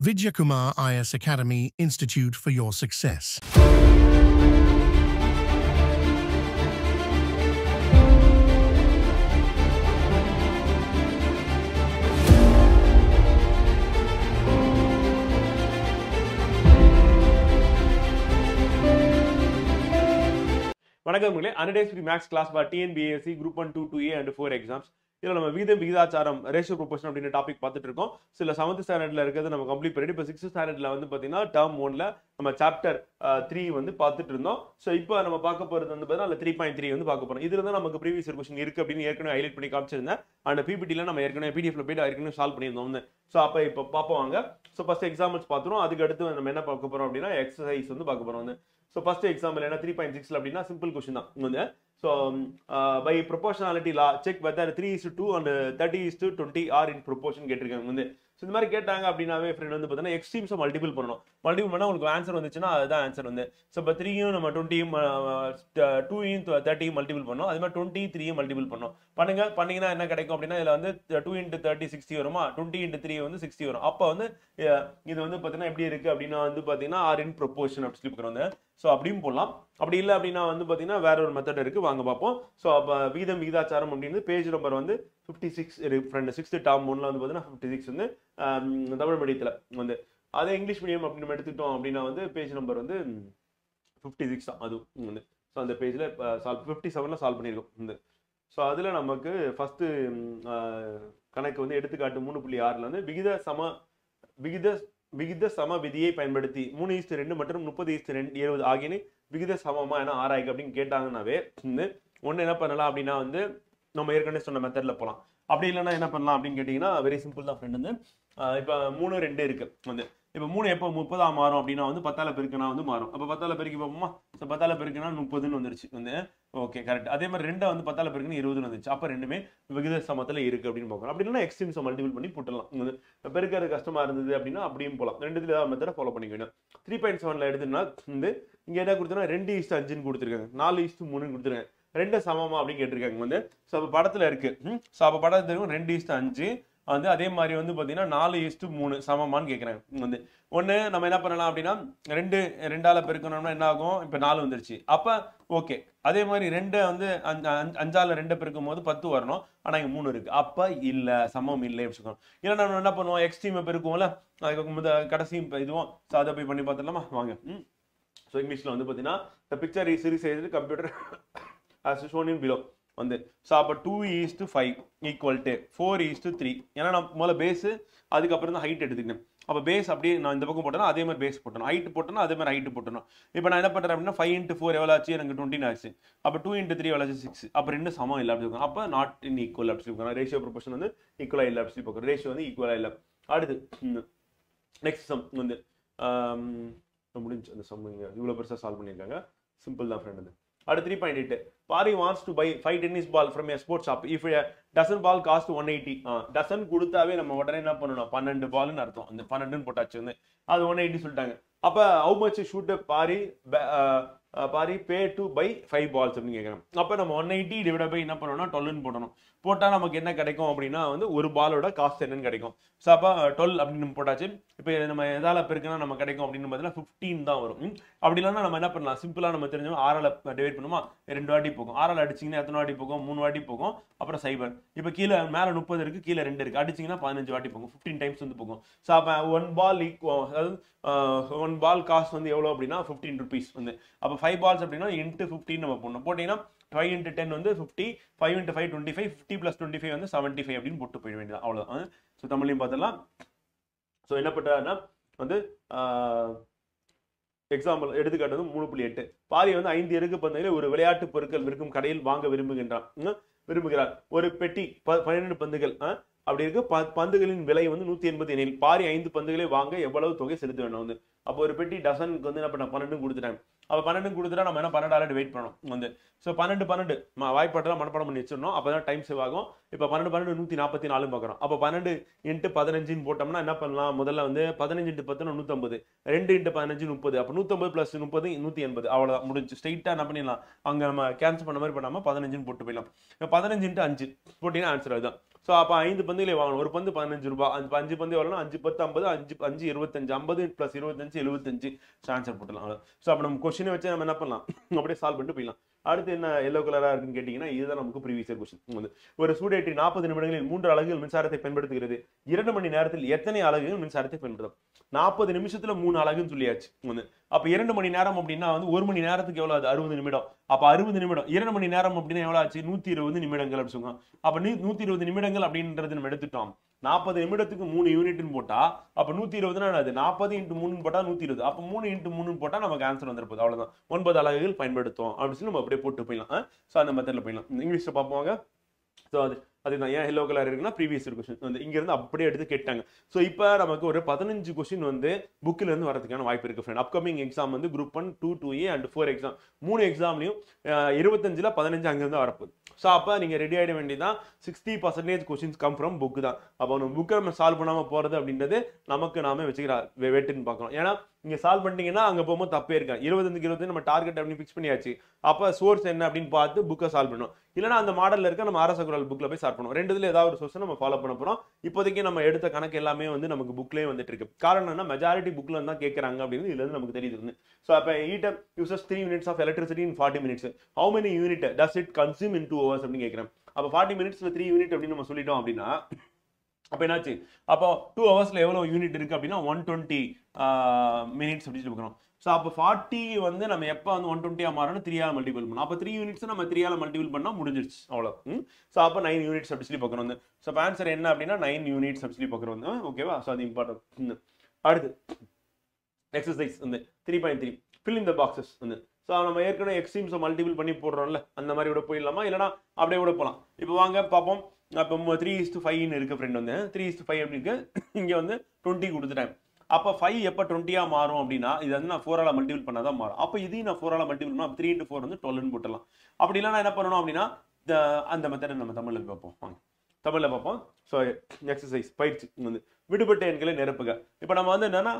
Vidyakumar IS Academy Institute for your success. வணக்கம் Undays Max class by TNBASC Group 1, 2, 2A and 4 exams. இதில் நம்ம விகிதாச்சாரம் ratio proportion அப்படின்ற topic பார்த்துட்டு இருக்கோம். சில 7th ஸ்டாண்டர்ட்ல இருக்கிறது நம்ம கம்ப்ளீட் பண்ணிட்டு இப்போ 6th ஸ்டாண்டர்ட்ல வந்து பார்த்தீங்கன்னா டேர்ம் 1ல நம்ம சாப்டர் 3 வந்து பார்த்துட்டு இருந்தோம். ஸோ இப்போ நம்ம பார்க்க போகிறது வந்து பார்த்தீங்கன்னா அதில் 3.3 வந்து பார்க்க போகிறோம். இதில் தான் நமக்கு ப்ரீவியஸ் கொஸ்டின் இருக்குது அப்படின்னு ஏற்கனவே ஹைலைட் பண்ணி காமிச்சிருந்தேன். அந்த பிபிடியில் நம்ம ஏற்கனவே பிடிஎஃப்ல போய்ட்டு ஏற்கனவே சால்வ் பண்ணியிருந்தோம். ஸோ அப்போ இப்போ பார்ப்போம். ஸோ ஃபர்ஸ்ட் எக்ஸாம்பிள்ஸ் பார்த்துரும். அதுக்கு அடுத்து நம்ம என்ன பார்க்க போகிறோம் அப்படின்னா எக்ஸசைஸ் வந்து பார்க்க போகிறோம். ஸோ ஃபர்ஸ்ட் எக்ஸாம்பிள் என்ன 3.6 அப்படின்னா சிம்பிள் கொஸ்டின் தான் வந்து. So, by proportionality law, check whether 3:2 and 30:20 are in proportion. கேட்டிருக்காங்க வந்து. ஸோ இந்த மாதிரி கேட்டாங்க அப்படின்னாவே ஃப்ரெண்ட் வந்து பார்த்தீங்கன்னா எக்ஸ்ட்ரீம்ஸை மல்டிபிள் பண்ணணும். மல்டிபிள் பண்ணால் உங்களுக்கு ஆன்சர் வந்துச்சுன்னா அதுதான் ஆன்சர் வந்து. ஸோ இப்போ 3யும் நம்ம 20யும் 2யும் 30யும் மல்டிபிள் பண்ணோம். அது மாதிரி 20 3யும் மல்டிபிள் பண்ணோம். பண்ணீங்கன்னா என்ன கிடைக்கும் அப்படின்னா இதில் வந்து 2 × 30 60 வருமா, 20 × 3 வந்து 60 வரும். அப்போ வந்து இது வந்து பார்த்தீங்கன்னா எப்படி இருக்கு அப்படின்னா வந்து பார்த்தீங்கன்னா ஆர் இன் ப்ரொபோர்ஷன் அப்படி சொல்லி வந்து. ஸோ அப்படியும் போடலாம். அப்படி இல்லை அப்படின்னா வந்து பார்த்தீங்கன்னா வேற ஒரு மெத்தட் இருக்கு, வாங்க பார்ப்போம். ஸோ அப்போ விகிதாச்சாரம் அப்படின்னு பேஜ் நம்பர் வந்து 56 இருக்கு ஃப்ரெண்ட். 6th டேர்ம் 1ல வந்து பார்த்தீங்கன்னா 56 வந்து தமிழ் மீடியத்தில் வந்து. அதே இங்கிலீஷ் மீடியம் அப்படின்னு நம்ம எடுத்துக்கிட்டோம் அப்படின்னா வந்து பேஜ் நம்பர் வந்து 56 தான் அது வந்து. ஸோ அந்த பேஜில் 57ல சால்வ் பண்ணியிருக்கோம் வந்து. ஸோ அதில் நமக்கு ஃபர்ஸ்ட் கணக்கு வந்து எடுத்துக்காட்டு 3.6ல வந்து விகித சம விதியை பயன்படுத்தி 3:2 மற்றும் 30:70 ஆகியன விகித சமமா என ஆராய்க்கு அப்படின்னு கேட்டாங்கன்னாவே ஒன்று என்ன பண்ணலாம் அப்படின்னா வந்து நம்ம ஏற்கனவே சொன்ன மெத்தட்ல போகலாம். அப்படி இல்லைன்னா என்ன பண்ணலாம் அப்படின்னு கேட்டிங்கன்னா வெரி சிம்பிள் தான் ஃப்ரெண்ட் வந்து. இப்போ 3 2 இருக்கு வந்து. இப்போ 3 எப்போ 30 மாறும் அப்படின்னா வந்து 10ஆல பெருக்கினா வந்து மாறும். அப்போ 10ஆல பெருக்கி பார்ப்போமா. ஸோ 10ஆல பெருக்கினா 30ன்னு வந்துருச்சு வந்து. Okay correct. அதே மாதிரி 2 வந்து 10ஆல பெருக்கினா 20ன்னு வந்துச்சு. அப்போ ரெண்டுமே விகித சமத்தில் இருக்கு அப்படின்னு பார்க்கணும். அப்படி இல்லைன்னா எக்ஸ்ட்ரீம்ஸை மல்டிபிள் பண்ணி போட்டுடலாம் வந்து. பெருக்கிறது கஷ்டமா இருந்தது அப்படின்னா அப்படியும் போகலாம். ரெண்டுத்துல ஏதாவது மெத்தடை ஃபாலோ பண்ணிக்க வேணும். 3.7ல எடுத்துன்னா வந்து இங்கே என்ன கொடுத்தோன்னா 2:5ன்னு கொடுத்துருக்காங்க, 4:3ன்னு கொடுத்துருக்காங்க. 2 சமமா அப்படின்னு கேட்டிருக்காங்க வந்து. ஸோ அப்போ படத்துல இருக்கு. ஸோ அப்போ படத்துல இருக்கும் 2:5 வந்து. அதே மாதிரி வந்து பார்த்தீங்கன்னா 4:3 சமமானு கேட்குறாங்க வந்து. ஒன்று நம்ம என்ன பண்ணலாம் அப்படின்னா 2ஆல பெருக்கணும்னா என்ன ஆகும், இப்போ 4 வந்துருச்சு. அப்போ ஓகே. அதே மாதிரி 2 வந்து 5ஆல 2 பெருக்கும் போது 10 வரணும். ஆனால் இங்கே 3 இருக்கு. அப்போ இல்லை, சமம் இல்லை அப்படி சொல்லணும். இல்லை நம்ம என்ன பண்ணுவோம், எக்ஸ்ட்ரீமை பெருக்குவோம்ல, அதுக்கு கடைசி இதுவும். ஸோ அதை போய் பண்ணி பார்த்துடலாமா வாங்க. ஸோ இங்கிலீஷில் வந்து பார்த்தீங்கன்னா the picture is series computer as shown in below வந்து. ஸோ அப்போ 2:5 ஈக்குவல் டு 4:3. ஏன்னா நான் முதல்ல பேஸு அதுக்கப்புறம் தான் ஹைட் எடுத்துக்கணும். அப்போ பேஸ் அப்படியே நான் இந்த பக்கம் போட்டேன்னா அதே மாதிரி பேஸ் போட்டணும், ஹைட் போட்டோன்னா அதே மாதிரி ஹைட் போட்டணும். இப்போ நான் என்ன பண்ணுறேன் அப்படின்னா 5 × 4 எவ்வளோ ஆச்சு, எனக்கு 20 ஆச்சு. அப்போ 2 × 3 எவ்வளோ ஆச்சு 6. அப்போ 2 சமம் இல்லை அப்படி இருக்கும். அப்போ நாட் இன் ஈக்குவல் அப்படி சொல்லி ரேஷியோ ப்ரொபோர்ஷன் வந்து ஈக்குவலாக இல்லை அப்படி சொல்லி பார்க்குறோம். ரேஷியோ வந்து ஈக்குவலாக இல்லை. அடுத்து நெக்ஸ்ட் சம் வந்து முடிஞ்சு. அந்த சம் இவ்வளோ பெருசாக சால்வ் பண்ணியிருக்காங்க. சிம்பிள் தான் ஃப்ரெண்ட். அடுத்து 3.8 Pari wants to buy 5 tennis ball from a sports shop. If a dozen ball cost 180, dozen கொடுத்தாவே நம்ம உடனே என்ன பண்ணணும், 12 பால்னு அர்த்தம். அந்த 12ன்னு போட்டாச்சு வந்து அது 180 சொல்லிட்டாங்க. அப்போ how much should Pari pay to buy 5 balls அப்படின்னு கேட்குறேன். அப்போ நம்ம 180 டிவைட் பை என்ன பண்ணணும்னா 12ன்னு போட்டணும். போட்டால் நமக்கு என்ன கிடைக்கும் அப்படின்னா வந்து ஒரு பாலோட காஸ்ட் என்னன்னு கிடைக்கும். ஸோ அப்போ 12 அப்படின்னு போட்டாச்சு. இப்போ நம்ம எதால பெருக்குனா நம்ம கிடைக்கும் அப்படின்னு பார்த்தீங்கன்னா 15 தான் வரும். அப்படி இல்லைன்னா நம்ம என்ன பண்ணலாம், சிம்பிளாக நம்ம தெரிஞ்சோம் 6ஆல டிவைட் பண்ணுமா, 2 வாட்டி போகும். 6ஆல் அடிச்சிங்கன்னா எத்தனை வாட்டி போகும், 3 வாட்டி போகும். அப்புறம் 0. இப்போ கீழே மேலே 30 இருக்கு, கீழே 2 இருக்கு. அடிச்சிங்கன்னா 15 வாட்டி போகும், 15 டைம்ஸ் வந்து போகும். ஸோ அப்போ 1 பால் அதாவது 1 பால் காஸ்ட் வந்து எவ்வளோ அப்படின்னா 15 rupees வந்து. அப்போ 5 balls அப்படின்னா இன்ட்டு 15 நம்ம போடணும். போட்டிங்கன்னா 5 × 10 வந்து 50, 5 × 5 25, 50 + 25 வந்து 75 அப்படின்னு போட்டு போயிட வேண்டியது அவ்வளோதான். ஸோ தமிழையும் பார்த்துடலாம். ஸோ என்ன பண்ணுறாருன்னா வந்து எக்ஸாம்பிள் எடுத்துக்காட்டு வந்து 3.8 பாரி வந்து 5 எருக்கு பந்துகளில் ஒரு விளையாட்டு பொருட்கள் விற்கும் கடையில் வாங்க விரும்புகிறார். ஒரு பெட்டி 12 பந்துகள் அப்படி இருக்கு. பந்துகளின் விலை வந்து 180 எனில் பாரி 5 பந்துகளை வாங்க எவ்வளவு தொகை செலுத்த வேண்டும் வந்து. அப்போ ஒரு பெட்டி டசனுக்கு வந்து என்ன பண்ண 12 கொடுத்துட்டாங்க. அப்போ 12 கொடுத்துட்டா நம்ம என்ன 12ஆல டிவைட் பண்ணணும் வந்து. ஸோ 12 வாய்ப்பாட்டெல்லாம் மனப்பாடம் பண்ணி வச்சிடணும். அப்போ தான் டைம் சேவ் ஆகும். இப்போ 12 144 பார்க்குறோம். அப்போ 12 × 15 போட்டோம்னா என்ன பண்ணலாம், முதல்ல வந்து 15 × 10 150, 2 × 15 30. அப்போ 150 + 30 180. அவ்வளோதான் முடிஞ்சு. ஸ்ட்ரெயிட்டாக என்ன பண்ணிடலாம், அங்கே நம்ம கேன்சல் பண்ண மாதிரி பண்ணாமல் 15ன்னு போட்டு போயிடலாம். 15 × 5 போட்டிங்கன்னா ஆன்சர் அதுதான். ஸோ அப்போ 5 பந்துகளே வாங்கணும். ஒரு பந்து 15 ரூபாய். 5 பந்து எவ்வளோனா 5 10 50, 5 5 25, 50 + 25 75. ஆன்சர் போட்டுடலாம். ஸோ அப்போ நம்ம கொஸ்டினை வச்சு நம்ம என்ன பண்ணலாம், அப்படியே சால்வ் பண்ணிட்டு போயிடலாம். அடுத்து என்ன எல்லோ கலரா இருக்குன்னு கேட்டீங்கன்னா, இதுதான் நமக்கு ப்ரீவியஸ் இயர் கொஸ்டின். வந்து ஒரு சூடேற்றி 40 நிமிடங்களில் 3 அலகுகள் மின்சாரத்தை பயன்படுத்துகிறது. 2 மணி நேரத்தில் எத்தனை அலகுகள் மின்சாரத்தை பயன்படுத்தும்? 40 நிமிஷத்துல 3 அலகுன்னு சொல்லியாச்சு. வந்து அப்ப 2 மணி நேரம் அப்படின்னா வந்து 1 மணி நேரத்துக்கு எவ்வளவு? அது 60 நிமிடம். அப்ப 60 நிமிடம் 2 மணி நேரம் அப்படின்னா எவ்வளவு ஆச்சு? 120 நிமிடங்கள் அப்படின்னு சொல்லுவாங்க. அப்ப 120 நிமிடங்கள் அப்படின்றது நம்ம எடுத்துட்டோம். 40 நிமிடத்துக்கு 3 யூனிட்னு போட்டா அப்ப 120னா அது 40 × 3 போட்டா 120. அப்ப 3 × 3 போட்டா நமக்கு ஆன்சர் வந்துருப்போம். அவ்வளவுதான். 9 அலகுகள் பயன்படுத்தும் அப்படின்னு சொல்லி நம்ம அப்படியே போட்டு போயிடலாம். சோ அந்த மெத்தட்ல போயிடலாம். இங்கிலீஷ்ல பார்ப்போங்க. ஸோ அதுதான் ஏன் எல்லோ கலர் இருக்குன்னா ப்ரீவியஸ் இயர் கொஸ்டின் வந்து இங்க இருந்து அப்படியே எடுத்து கேட்டாங்க. ஸோ இப்போ நமக்கு ஒரு 15 கொஸ்டின் வந்து புக்கில் இருந்து வரதுக்கான வாய்ப்பு இருக்கு ஃப்ரெண்ட். அப்கமிங் எக்ஸாம் வந்து குரூப் 1, 2, 2A அண்ட் 4 எக்ஸாம் 3 எக்ஸாம்லையும் 25ல் 15 அங்கிருந்து வரப்போகுது. ஸோ அப்போ நீங்கள் ரெடி ஆகிட வேண்டியதான். 60% கொஸ்டின்ஸ் கம் ஃப்ரம் புக்கு தான். அப்போ நம்ம புக்கை நம்ம சால்வ் பண்ணாமல் போகிறது அப்படின்றது நமக்கு நாம வச்சுக்கிற வெட்டுன்னு பார்க்கணும். ஏன்னா நீங்க சால்வ் பண்ணிட்டீங்கன்னா அங்க போகும்போது தப்பே இருக்கா. 25க்கு 25 நம்ம டார்கெட் அப்படின்னு ஃபிக்ஸ் பண்ணியாச்சு. அப்ப சோர்ஸ் என்ன அப்படின்னு பார்த்து புக்கை சால்வ் பண்ணணும். இல்லைன்னா அந்த மாடல்ல இருக்க நம்ம அரச குரல் புக்ல போய் சால்வ் பண்ணுவோம். ரெண்டுல ஏதாவது ஒரு சோர்ஸ் நம்ம ஃபாலோ பண்ண போறோம். இப்போதைக்கு நம்ம எடுத்த கணக்கு எல்லாமே வந்து நமக்கு புக்லேயே வந்துட்டு இருக்கு. காரணம் என்ன, மெஜாரிட்டி புக்ல தான் கேட்கறாங்க அப்படின்னு இதுல இருந்து நமக்கு தெரியுது. ஸோ அப்ப heater uses 3 minutes of electricity in 40 minutes. How many unit does it consume in 2 hours அப்படின்னு கேட்கிறேன். அப்ப 40 minutesல 3 unit அப்படின்னு நம்ம சொல்லிட்டோம் அப்படின்னா அப்ப என்னாச்சு, அப்போ 2 ஹவர்ஸ்ல எவ்வளவு யூனிட் இருக்கு அப்படின்னா 120 மினிட்ஸ் அப்படின்னு சொல்லுறோம். ஸோ அப்போ 40 வந்து நம்ம எப்போ வந்து 120 மாறணும், 3 மல்டிபிள் பண்ணணும். அப்போ 3 யூனிட்ஸ் நம்ம 3 மல்டிபிள் பண்ணா முடிஞ்சிருச்சு அவ்வளோ. ஸோ அப்போ 9 யூனிட்ஸ் அப்படி சொல்லி பார்க்குறோம் வந்து. ஸோ அப்போ ஆன்சர் என்ன அப்படின்னா 9 யூனிட்ஸ் அப்படி சொல்லி பார்க்குறோம் வந்து. ஓகேவா? ஸோ அது இம்பார்ட்டன்ட். அடுத்து எக்ஸசைஸ் வந்து 3.3 fill in the boxes வந்து. ஸோ நம்ம ஏற்கனவே எக்ஸ்ட்ரீம்ஸை மல்டிபிள் பண்ணி போடுறோம்ல, அந்த மாதிரி கூட போயிடலாமா, இல்லைனா அப்படியே கூட போகலாம். இப்போ வாங்க பார்ப்போம். அப்போ 3:5 இருக்கு ஃப்ரெண்ட் வந்து. 3:5 அப்படி இருக்கு. இங்கே வந்து 20 கொடுத்துட்டேன். அப்போ 5 எப்போ 20 மாறும் அப்படின்னா இது வந்து நான் 4ஆல மல்டிபிள் பண்ணாதான் மாறும். அப்போ இதையும் நான் 4ஆல மல்டிபிள் பண்ணா 3 × 4 வந்து 12ன்னு போட்டலாம். அப்படி இல்லைனா என்ன பண்ணணும் அப்படின்னா அந்த மெத்தடை நம்ம தமிழில் பார்ப்போம். வாங்க தமிழில் பார்ப்போம். ஸோ எக்ஸசைஸ் பயிற்சி வந்து விடுபட்ட எண்களை நிரப்புக. இப்போ நம்ம வந்து என்னன்னா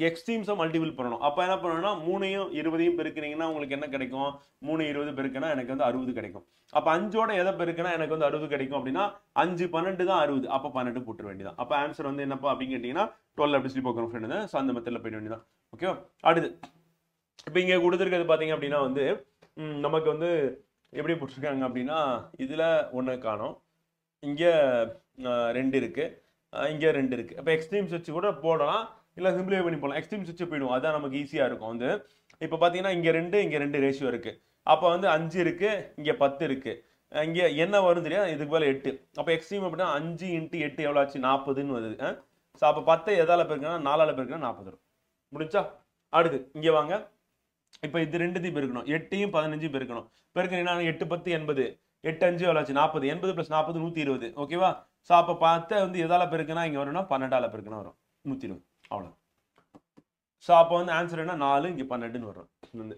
எக்ஸ்ட்ரீம்ஸை மல்டிபிள் பண்ணணும். அப்போ என்ன பண்ணணும்னா 3யும் 20யும் பெருக்கினீங்கன்னா உங்களுக்கு என்ன கிடைக்கும்? 3 20 பெருக்கினா எனக்கு வந்து 60 கிடைக்கும். அப்போ 5ஓட எதை பெருக்கினா எனக்கு வந்து 60 கிடைக்கும் அப்படின்னா 5 12 தான் 60. அப்போ 12 போட்டுற வேண்டியதான். அப்போ ஆன்சர் வந்து என்னப்பா அப்படின்னு கேட்டீங்கன்னா 12 அப்படி சொல்லி பார்க்குறோம் ஃப்ரெண்டு. ஸோ அந்த மெத்தடில் போயிட வேண்டியதான். ஓகேவா? அடுத்து இப்போ இங்கே கொடுத்துருக்கிறது பார்த்தீங்க அப்படின்னா வந்து நமக்கு வந்து எப்படி போட்டிருக்காங்க அப்படின்னா இதில் 1 காணும், இங்கே 2 இருக்கு, இங்கே 2 இருக்கு. அப்போ எக்ஸ்ட்ரீம்ஸ் வச்சு கூட போடலாம், இல்லை சிம்பிளிஃபை பண்ணி போடலாம். எக்ஸ்ட்ரீம்ஸ் வச்சு போயிடுவோம், அதான் நமக்கு ஈஸியாக இருக்கும் வந்து. இப்போ பார்த்தீங்கன்னா இங்கே 2 ரேஷியோ இருக்கு. அப்போ வந்து 5 இருக்கு, இங்கே 10 இருக்கு, இங்கே என்ன வரும் தெரியாது, இதுக்கு மேலே 8. அப்போ எக்ஸ்ட்ரீம் அப்படின்னா 5 × 8 எவ்வளோ ஆச்சு? 40ன்னு வருது. ஸோ அப்போ 10 எதால பெருக்கினா 4ஆல பெருக்கினா 40 வரும். முடிஞ்சா? அடுத்து இங்கே வாங்க. இப்போ இது 2த்தையும் பெருக்கணும், 8யும் 15யும் பெருக்கணும். பெருக்கினா 8 10 80, 8 5 எவ்வளோ ஆச்சு? 40. 80 + 40 120. ஓகேவா? ஸோ அப்போ 10 வந்து எதால பெருக்கினா இங்கே வரும்னா 12ஆல பெருக்கினா வரும் 120. அவ்வளோ. ஸோ அப்போ வந்து ஆன்சர் என்ன? 4 இங்கே 12ன்னு வரும் வந்து.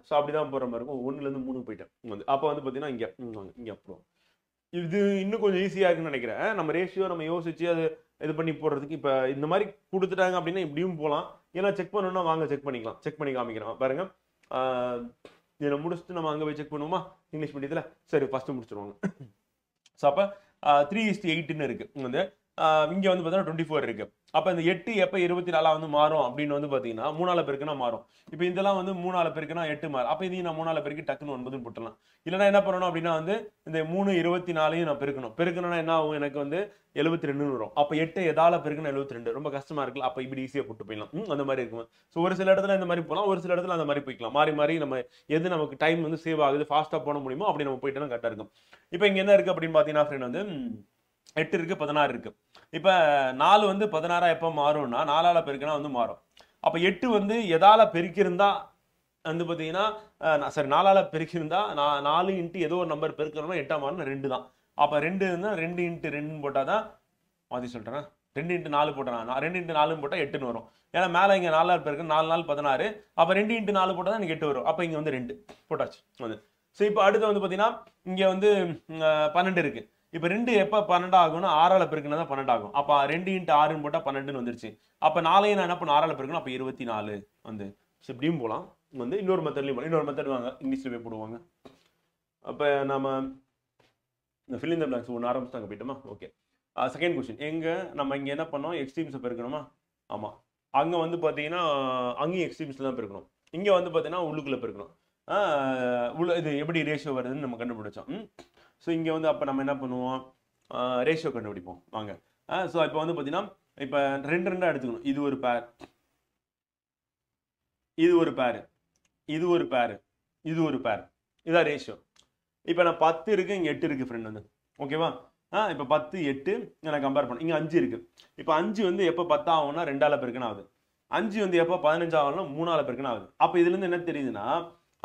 ஸோ அப்படிதான் போகிற மாதிரி இருக்கும். 1லேருந்து 3 போயிட்டேன் வந்து. அப்போ வந்து பார்த்தீங்கன்னா இங்கே அப்புறம் இது இன்னும் கொஞ்சம் ஈஸியாக இருக்குன்னு நினைக்கிறேன். நம்ம ரேஷியோ நம்ம யோசிச்சு அது இது பண்ணி போடுறதுக்கு இப்போ இந்த மாதிரி கொடுத்துட்டாங்க அப்படின்னா இப்படியும் போகலாம். ஏன்னா செக் பண்ணணும்னா வாங்க செக் பண்ணிக்கலாம். செக் பண்ணி காமிக்கிறோம் பாருங்க. இதை முடிச்சுட்டு நம்ம அங்கே போய் செக் பண்ணுவோமா இங்கிலீஷ் மீடியத்தில்? சரி, ஃபர்ஸ்ட் முடிச்சிருவாங்க. ஸோ அப்போ 3:8ன்னு இருக்கு வந்து. இங்கே வந்து பார்த்தீங்கன்னா 24 இருக்கு. அப்போ இந்த 8 எப்போ 24 வந்து மாறும் அப்படின்னு வந்து பார்த்தீங்கன்னா 3ஆல பெருக்கினா மாறும். இப்போ இதெல்லாம் வந்து 3ஆல பெருக்கினா 8 மாறும். அப்போ இதையும் நான் 3ஆல பெருக்கி டக்குன்னு 9ன்னு போட்டலாம். இல்லைனா என்ன பண்ணணும் அப்படின்னா வந்து இந்த 3 24யும் நான் பெருக்கணும்னா என்ன ஆகும்? எனக்கு வந்து 72ன்னு வரும். அப்போ 8 எதால பெருக்கணும்? 72. ரொம்ப கஷ்டமா இருக்குல்ல? அப்போ இப்படி ஈஸியாக போட்டு போயிடலாம். அந்த மாதிரி இருக்கும். ஸோ ஒரு சில இடத்துல இந்த மாதிரி போகலாம், ஒரு சில இடத்துல அந்த மாதிரி போய்க்கலாம். மாறி மாறி நம்ம எது நமக்கு டைம் வந்து சேவ் ஆகுது, ஃபாஸ்ட்டாக போட முடியுமோ அப்படி நம்ம போயிட்டோம்னா கரெக்டாக இருக்கும். இப்போ இங்கே என்ன இருக்கு அப்படின்னு பார்த்தீங்கன்னா ஃப்ரெண்ட் வந்து 8 இருக்கு, 16 இருக்கு. இப்போ 4 வந்து 16 எப்போ மாறும்னா 4ஆல பெருக்கினா வந்து மாறும். அப்போ 8 வந்து எதால பெருக்கியிருந்தா வந்து பார்த்தீங்கன்னா சரி 4ஆல பெருக்கியிருந்தா 4 × ஏதோ ஒரு நம்பர் பெருக்கணும்னா 8ஆ மாறும் 2 தான். அப்போ 2 இருந்தால் 2 × 2ன்னு போட்டால் தான் மாற்றி சொல்கிறேன். 2 × 4 போட்டேன். 2 × 4ன்னு போட்டால் 8ன்னு வரும். ஏன்னா மேலே இங்கே 4ஆல் பெருக்கு 4 4 16. அப்போ 2 × 4 போட்டால் தான் எனக்கு 8 வரும். அப்போ இங்கே வந்து 2 போட்டாச்சு வந்து. ஸோ இப்போ அடுத்து வந்து பார்த்தீங்கன்னா இங்கே வந்து 12 இருக்கு. இப்போ 2 எப்போ 12 ஆகும்னா 6ஆல பெருக்கினா தான் 12 ஆகும். அப்போ 2 × 6ன்னு போட்டால் 12ன்னு வந்துருச்சு. அப்போ 4ஐயும் நான் என்ன பண்ண 6ஆல பெருக்கணும். அப்போ 24 வந்து. ஸோ இப்படியும் போகலாம் வந்து. இன்னொரு மெத்தட்லையும் போகலாம். இன்னொரு மெத்தட் வாங்க இங்கிலீஷில் போய் போடுவாங்க. அப்போ நம்ம இந்த fill in the blanks ஒன்று ஆரம்பிச்சு அங்கே போயிட்டோமா? ஓகே. செகண்ட் கொஸ்டின் எங்கே நம்ம இங்கே என்ன பண்ணோம்? எக்ஸ்ட்ரீம்ஸை பெருக்கணுமா? ஆமாம். அங்கே வந்து பார்த்தீங்கன்னா அங்கேயும் எக்ஸ்ட்ரீம்ஸில் தான் பெருக்கணும். இங்கே வந்து பார்த்தீங்கன்னா உள்ளுக்குள்ளே பெருக்கணும். இது எப்படி ரேஷியோ வருதுன்னு நம்ம கண்டுபிடிச்சோம். ஸோ இங்கே வந்து அப்போ நம்ம என்ன பண்ணுவோம்? ரேஷியோ கண்டுபிடிப்போம் வாங்க. ஸோ இப்போ வந்து பார்த்தீங்கன்னா இப்போ ரெண்டாக எடுத்துக்கணும். இது ஒரு பேர், இது ஒரு பேர், இது ஒரு பேர், இது ஒரு பேர், இதான் ரேஷியோ. இப்போ நான் 10 இருக்குது, இங்கே 8 இருக்குது ஃப்ரெண்ட் வந்து. ஓகேவா? இப்போ 10 8 நான் கம்பேர் பண்ணேன். இங்கே 5 இருக்குது. இப்போ 5 வந்து எப்போ 10 ஆகும்னா 2ஆல் பெருக்கணும் ஆகுது. 5 வந்து எப்போ 15 ஆகும்னா 3ஆல் பெருக்கணும் ஆகுது. அப்போ இதுலேருந்து என்ன தெரியுதுன்னா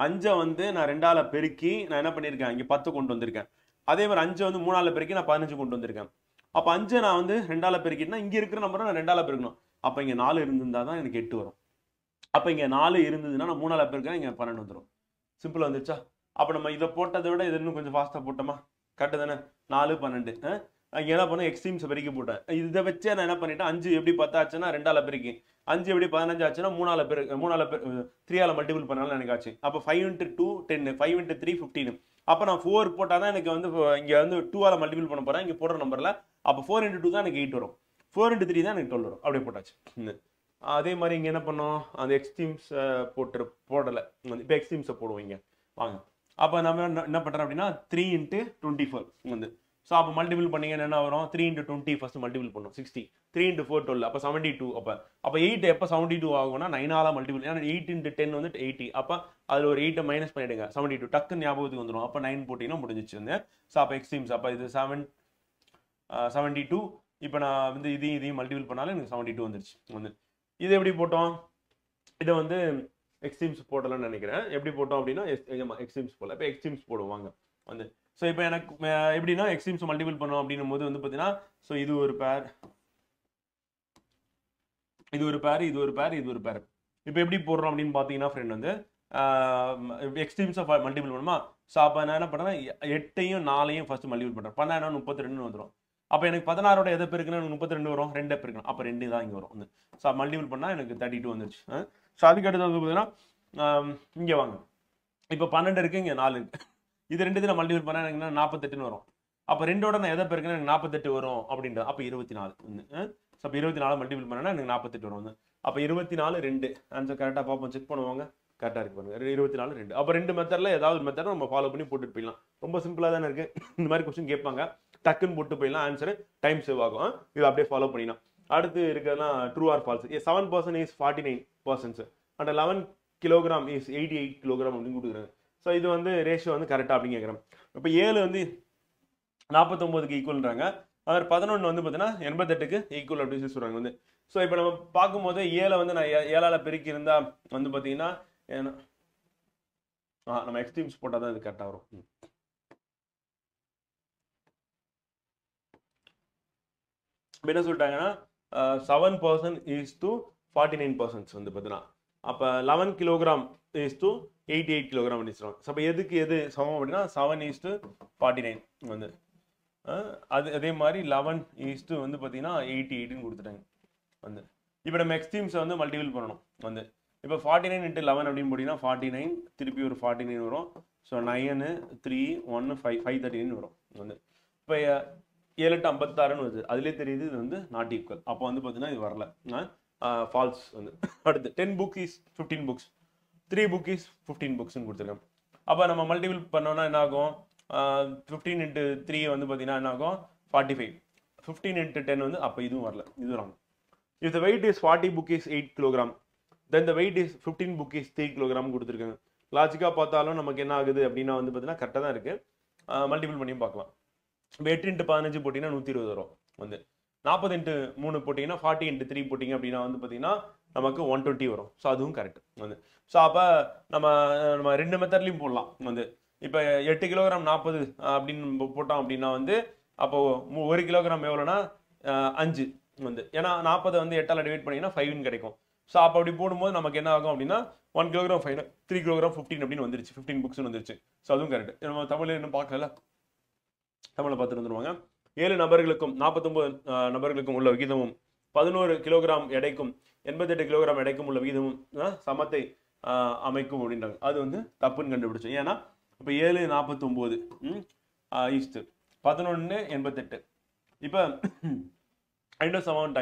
5 வந்து நான் 2ஆல் பெருக்கி நான் என்ன பண்ணியிருக்கேன்? இங்கே 10 கொண்டு வந்திருக்கேன். அதே மாதிரி 5 வந்து 3ஆல் பெருக்கி நான் 15 கொண்டு வந்திருக்கேன். அப்போ 5 நான் வந்து 2ஆல் பெருக்கிட்டேன்னா இங்கே இருக்கிற நம்பரை நான் 2ஆல் பெருக்கணும். அப்போ இங்கே 4 இருந்திருந்தால் தான் எனக்கு 8 வரும். அப்போ இங்கே 4 இருந்ததுன்னா நான் 3ஆல் பெருக்கிறேன், இங்கே 12 வந்துடும். சிம்பிளாக வந்துருச்சா? அப்போ நம்ம இதை போட்டதை விட இது இன்னும் கொஞ்சம் ஃபாஸ்ட்டாக போட்டோமா? கரெக்டு தானே? 4 12 இங்கே என்ன பண்ணேன்? எக்ஸ்ட்ரீம்ஸை பெருக்கி போட்டேன். இதை வச்சே நான் என்ன பண்ணிட்டேன்? 5 எப்படி 10 ஆச்சுன்னா 2ஆல் பெருக்கி, 5 எப்படி 15 ஆச்சுன்னா 3ஆல் மல்டிபிள் பண்ணாலும் எனக்கு ஆச்சு. அப்போ 5 × 2 10, 5 × 3 15. அப்போ நான் 4 போட்டால் தான் எனக்கு வந்து இங்கே வந்து 2ஆல் மல்டிபிள் பண்ண போகிறேன் இங்கே போடுற நம்பரில். அப்போ 4 × 2 தான் எனக்கு 8 வரும், 4 × 3 தான் எனக்கு 12 வரும். அப்படியே போட்டாச்சு. அதே மாதிரி இங்கே என்ன பண்ணோம்? அந்த எக்ஸ்ட்ரீம்ஸ் போடலை. இப்போ எக்ஸ்ட்ரீம்ஸை போடுவோம் இங்கே வாங்க. அப்போ நம்ம என்ன பண்ணுறோம் அப்படின்னா 3 × 24 வந்து. ஸோ அப்போ மல்டிபிள் பண்ணிங்கன்னா என்ன வரும்? 3 × 20 ஃபஸ்ட்டு மல்டிபிள் பண்ணும் 60, 3 × 4 12, அப்போ 72. அப்போ 8 எப்போ 72 ஆகும்னா 9ஆல் மல்டிபிள். ஏன்னா 8 × 10 வந்து 80. அப்போ அதில் ஒரு 8 மைனஸ் பண்ணிவிடுங்க, 72 டக்குன்னு ஞாபகத்துக்கு வந்துடும். அப்போ 9 போட்டிங்கன்னா முடிஞ்சிச்சு வந்து. ஸோ அப்போ எக்ஸ்ட்ரீம்ஸ் அப்போ இது 72. இப்போ நான் வந்து இதையும் மல்டிபிள் பண்ணாலும் எனக்கு 72 வந்துருச்சு வந்து. இது எப்படி போட்டோம்? இதை வந்து எக்ஸ்ட்ரீம்ஸ் போடலாம்னு நினைக்கிறேன். எப்படி போட்டோம் அப்படின்னா எக்ஸ்ட்ரீம்ஸ் போடல. இப்போ எக்ஸ்ட்ரீம்ஸ் போடுவாங்க வந்து. ஸோ இப்போ எனக்கு எப்படின்னா எக்ஸ்ட்ரீம்ஸ் மல்டிபிள் பண்ணோம் அப்படின்னும் போது வந்து பார்த்தீங்கன்னா ஸோ இது ஒரு பேர், இது ஒரு பேர், இது ஒரு பேர், இது ஒரு பேர். இப்போ எப்படி போடுறோம் அப்படின்னு பார்த்தீங்கன்னா ஃப்ரெண்ட் வந்து எக்ஸ்ட்ரீம்ஸை மல்டிபிள் பண்ணுமா? ஸோ அப்போ நான் என்ன பண்ணுறேன்? 8ஐயும் 4ஐயும் ஃபஸ்ட்டு மல்டிபிள் பண்ணுறேன். பண்ணா 32 வந்துடும். அப்போ எனக்கு 16ஓட எதை பெருக்குன்னா எனக்கு 32 வரும், 2 பெருக்கணும். அப்போ 2 தான் இங்கே வரும் வந்து. ஸோ மல்டிபிள் பண்ணால் எனக்கு 32 வந்துருச்சு. ஸோ அதுக்கு அடுத்து வந்து பார்த்தீங்கன்னா இங்கே வாங்க. இப்போ 12 இருக்குது, இங்கே 4 இருக்குது. இது 2 நான் மல்டிபிள் பண்ணால் எனக்கு 48ன்னு வரும். அப்போ 2ஓட நான் எதை பெருக்குன்னா எனக்கு 48 வரும் அப்படின்றது. அப்போ 24 வந்து. ஸோ அப்போ 24 மல்டிபிள் பண்ணால் எனக்கு 48 வரும் வந்து. அப்போ 24 2 ஆன்சர் கரெக்டாக பார்ப்போம், செக் பண்ணுவாங்க. கரெக்டாக இருக்கு பாருங்க. 24 2. அப்போ 2 மெத்தடில் ஏதாவது ஒரு மெத்தடை நம்ம ஃபாலோ பண்ணி போட்டுட்டு போயிடலாம். ரொம்ப சிம்பிளாக தானே இருக்குது. இந்த மாதிரி கொஸ்டின் கேட்பாங்க, டக்குன்னு போட்டு போயிடலாம், ஆன்சர் டைம் சேவ் ஆகும். இது அப்படியே ஃபாலோ பண்ணிடலாம். அடுத்து இருக்கிறதுலாம் true or false. 7% is 49% and 11 kilogram is 88 kilogram அப்படின்னு கொடுக்குறாங்க. ஸோ இது வந்து ரேஷியோ வந்து கரெக்டாக அப்படின்னு கேட்குறேன். இப்போ 7 வந்து 49க்கு ஈக்குவல்ன்றாங்க. அவர் 11 வந்து பார்த்தீங்கன்னா 88க்கு ஈக்குவல் அப்படின்னு சொல்கிறாங்க வந்து. ஸோ இப்போ நம்ம பார்க்கும்போது 7 வந்து நான் 7ஆல் பெருக்கி இருந்தால் வந்து பார்த்தீங்கன்னா நம்ம எக்ஸ்ட்ரீம்ஸ் போட்டால் தான் இது கரெக்டாக வரும். இப்போ என்ன சொல்லிட்டாங்கன்னா 7% இஸ் டு 49% வந்து பார்த்தீங்கன்னா அப்போ 11 கிலோகிராம் இஸ் டு 88 கிலோகிராம் அப்படின்னு சொல்லுவாங்க. ஸோ அப்போ எதுக்கு எது சமம் அப்படின்னா 7:49 வந்து. அதே மாதிரி 11 வந்து பார்த்தீங்கன்னா 88ன்னு கொடுத்துட்டாங்க வந்து. இப்போ நம்ம எக்ஸ்ட்ரீம்ஸை வந்து மல்டிபிள் பண்ணணும் வந்து. இப்போ 49 × 11 அப்படின்னு போட்டிங்கன்னா 49, திருப்பி ஒரு 49 வரும். ஸோ 9 3 1 5 539 வரும் வந்து. இப்போ 7 8 56ன்னு வருது. அதுலேயே தெரியுது இது வந்து நாட் ஈக்குவல். அப்போ வந்து பார்த்தீங்கன்னா இது வரல, ஃபால்ஸ் வந்து. அடுத்து 10 book is 15 books, 3 book is 15 புக்ஸ்ன்னு கொடுத்துருக்கேன். அப்போ நம்ம மல்டிபிள் பண்ணோன்னா என்ன ஆகும்? 15 × 3 வந்து பார்த்தீங்கன்னா என்ன ஆகும்? 45. 15 × 10 வந்து அப்போ இதுவும் வரல, இது wrong. If the weight is 40 book is 8 kilogram, then the weight is 15 book is 3 kilogram கொடுத்துருக்காங்க. லாஜிக்காக பார்த்தாலும் நமக்கு என்ன ஆகுது அப்படின்னா வந்து பார்த்தீங்கன்னா கரெக்டாக தான் இருக்குது. மல்டிபிள் பண்ணியும் பார்க்கலாம். இப்போ 8 × 15 போட்டிங்கன்னா 120 வரும் வந்து. 40 × 3 போட்டிங்கன்னா 40 × 3 போட்டிங்க அப்படின்னா வந்து பார்த்தீங்கன்னா நமக்கு 120 வரும். ஸோ அதுவும் கரெக்ட் வந்து. ஸோ அப்போ நம்ம 2 மெத்தட்லையும் போடலாம் வந்து. இப்போ 8 கிலோகிராம் 40 அப்படின்னு போட்டோம் அப்படின்னா வந்து அப்போது 1 கிலோகிராம் எவ்வளோனா 5 வந்து. ஏன்னா 40 வந்து 8ஆல் டிவைட் பண்ணிங்கன்னா 5ன்னு கிடைக்கும். ஸோ அப்போ அப்படி போடும்போது நமக்கு என்ன ஆகும் அப்படின்னா 1 கிலோகிராம் 5, 3 கிலோகிராம் 15 அப்படின்னு வந்துருச்சு, 15 புக்ஸ்ன்னு வந்துருச்சு. ஸோ அதுவும் கரெக்ட். நம்ம தமிழில் இன்னும் பார்க்கல, தமிழில் பார்த்துட்டு வந்துருவாங்க. 7 நபர்களுக்கும் 49 நபர்களுக்கும் உள்ள விகிதமும் 11 கிலோகிராம் எடைக்கும் 88 கிலோகிராம் எடைக்கும் உள்ள விகிதமும் சமத்தை அமைக்கும் அப்படின்றாங்க. அது வந்து தப்புன்னு கண்டுபிடிச்சோம். ஏன்னா இப்போ 7 49 ஈஸ்ட் 1188. இப்போ இன்னும் சமம்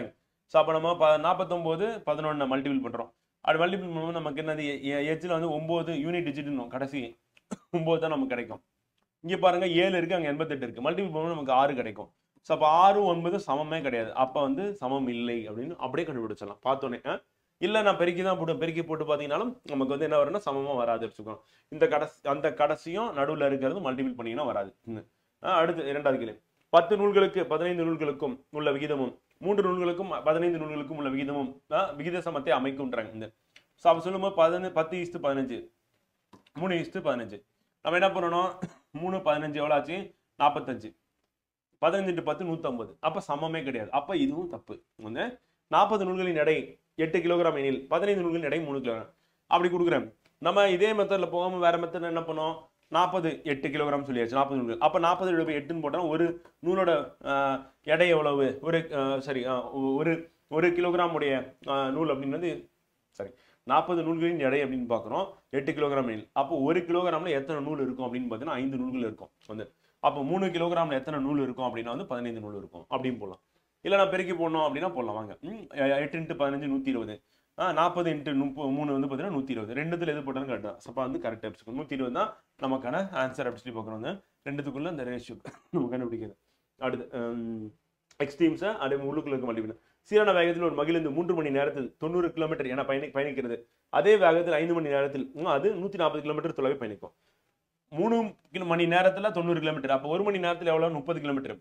ஸோ அப்போ நம்ம 49 11 மல்டிபிள் பண்ணுறோம். அது மல்டிபிள் பண்ணும்போது நமக்கு என்னது எச்சில் வந்து 9 யூனிட் டிஜிட்னும் கடைசி 9 தான் நமக்கு கிடைக்கும். இங்கே பாருங்க 7 இருக்கு, அங்கே 88 இருக்கு. மல்டிபிள் பண்ணும்போது நமக்கு 6 கிடைக்கும். ஸோ அப்போ 6 9 சமமே கிடையாது. அப்போ வந்து சமம் இல்லை அப்படின்னு அப்படியே கண்டுபிடிச்சிடலாம் பார்த்தோன்னே. இல்லை நான் பெருக்கி தான் போட்டு பெருக்கி போட்டு பார்த்தீங்கன்னாலும் நமக்கு வந்து என்ன வரும்னா சமமாக வராது வச்சுக்கோங்க. இந்த அந்த கடைசியும் நடுவில் இருக்கிறது மல்டிபிள் பண்ணிங்கன்னா வராது. அடுத்து 2வது கேள்வி. 10 நூல்களுக்கு 15 நூல்களுக்கும் உள்ள விகிதமும் 3 நூல்களுக்கும் 15 நூல்களுக்கும் உள்ள விகிதமும் விகித சமத்தை அமைக்கும்ன்றாங்க. ஸோ அப்போ சொல்லும்போது 10:15 3:15. நம்ம என்ன பண்ணணும்? 3 15 எவ்வளோ ஆச்சு? 45. 15 × 10 150. அப்போ சமமே கிடையாது. அப்போ இதுவும் தப்பு. வந்து 40 நூல்களின் எடை 8 கிலோகிராம் எனில் 15 நூல்களின் எடை 3 கிலோகிராம் அப்படி கொடுக்குறேன். நம்ம இதே மெத்தடில் போகாமல் வேற மெத்தட் என்ன பண்ணோம்? 40 8 கிலோகிராம் சொல்லியாச்சு. 40 நூல்கள். அப்போ 40/8ன்னு போட்டோம். ஒரு நூலோட எடை எவ்வளவு? ஒரு கிலோகிராம் உடைய நூல் அப்படின்றது 40 நூல்களின் எடை அப்படின்னு பார்க்குறோம். 8 கிலோகிராம் எனில் அப்போ 1 கிலோகிராம்ல எத்தனை நூல் இருக்கும் அப்படின்னு பார்த்தீங்கன்னா 5 நூல்கள் இருக்கும். வந்து அப்போ 3 கிலோகிராம்ல எத்தனை நூல் இருக்கும் அப்படின்னா வந்து 15 நூல் இருக்கும் அப்படின்னு போடலாம். இல்லை நான் பெருக்கி போடணும் அப்படின்னா போடலாம். வாங்க 8 × 15 120. 40 × 3 வந்து பார்த்தீங்கன்னா 120. ரெண்டுத்துல எது போட்டாலும் கரெக்டாக. அப்போ வந்து கரெக்டாக 120 தான் நமக்கான ஆன்சர் அப்படி சொல்லி பார்க்குறோம். ரெண்டுத்துக்குள்ள இந்த ரேஷியோ நம்ம கண்டுபிடிக்கிறது. அடுத்து எக்ஸ்ட்ரீம்ஸை அப்படியே உள்ளுக்குள்ள இருக்க மல்டிபிள். சீரான வேகத்தில் ஒரு மகிழ்ந்து 3 மணி நேரத்தில் 90 கிலோமீட்டர் என பயணிக்கிறது. அதே வேகத்தில் 5 மணி நேரத்தில் அது 140 கிலோமீட்டர் தொலைவை பயணிக்கும். 3 மணி நேரத்தில் 90 கிலோமீட்டர். அப்போ 1 மணி நேரத்தில் எவ்வளோ? 30 கிலோமீட்டர்.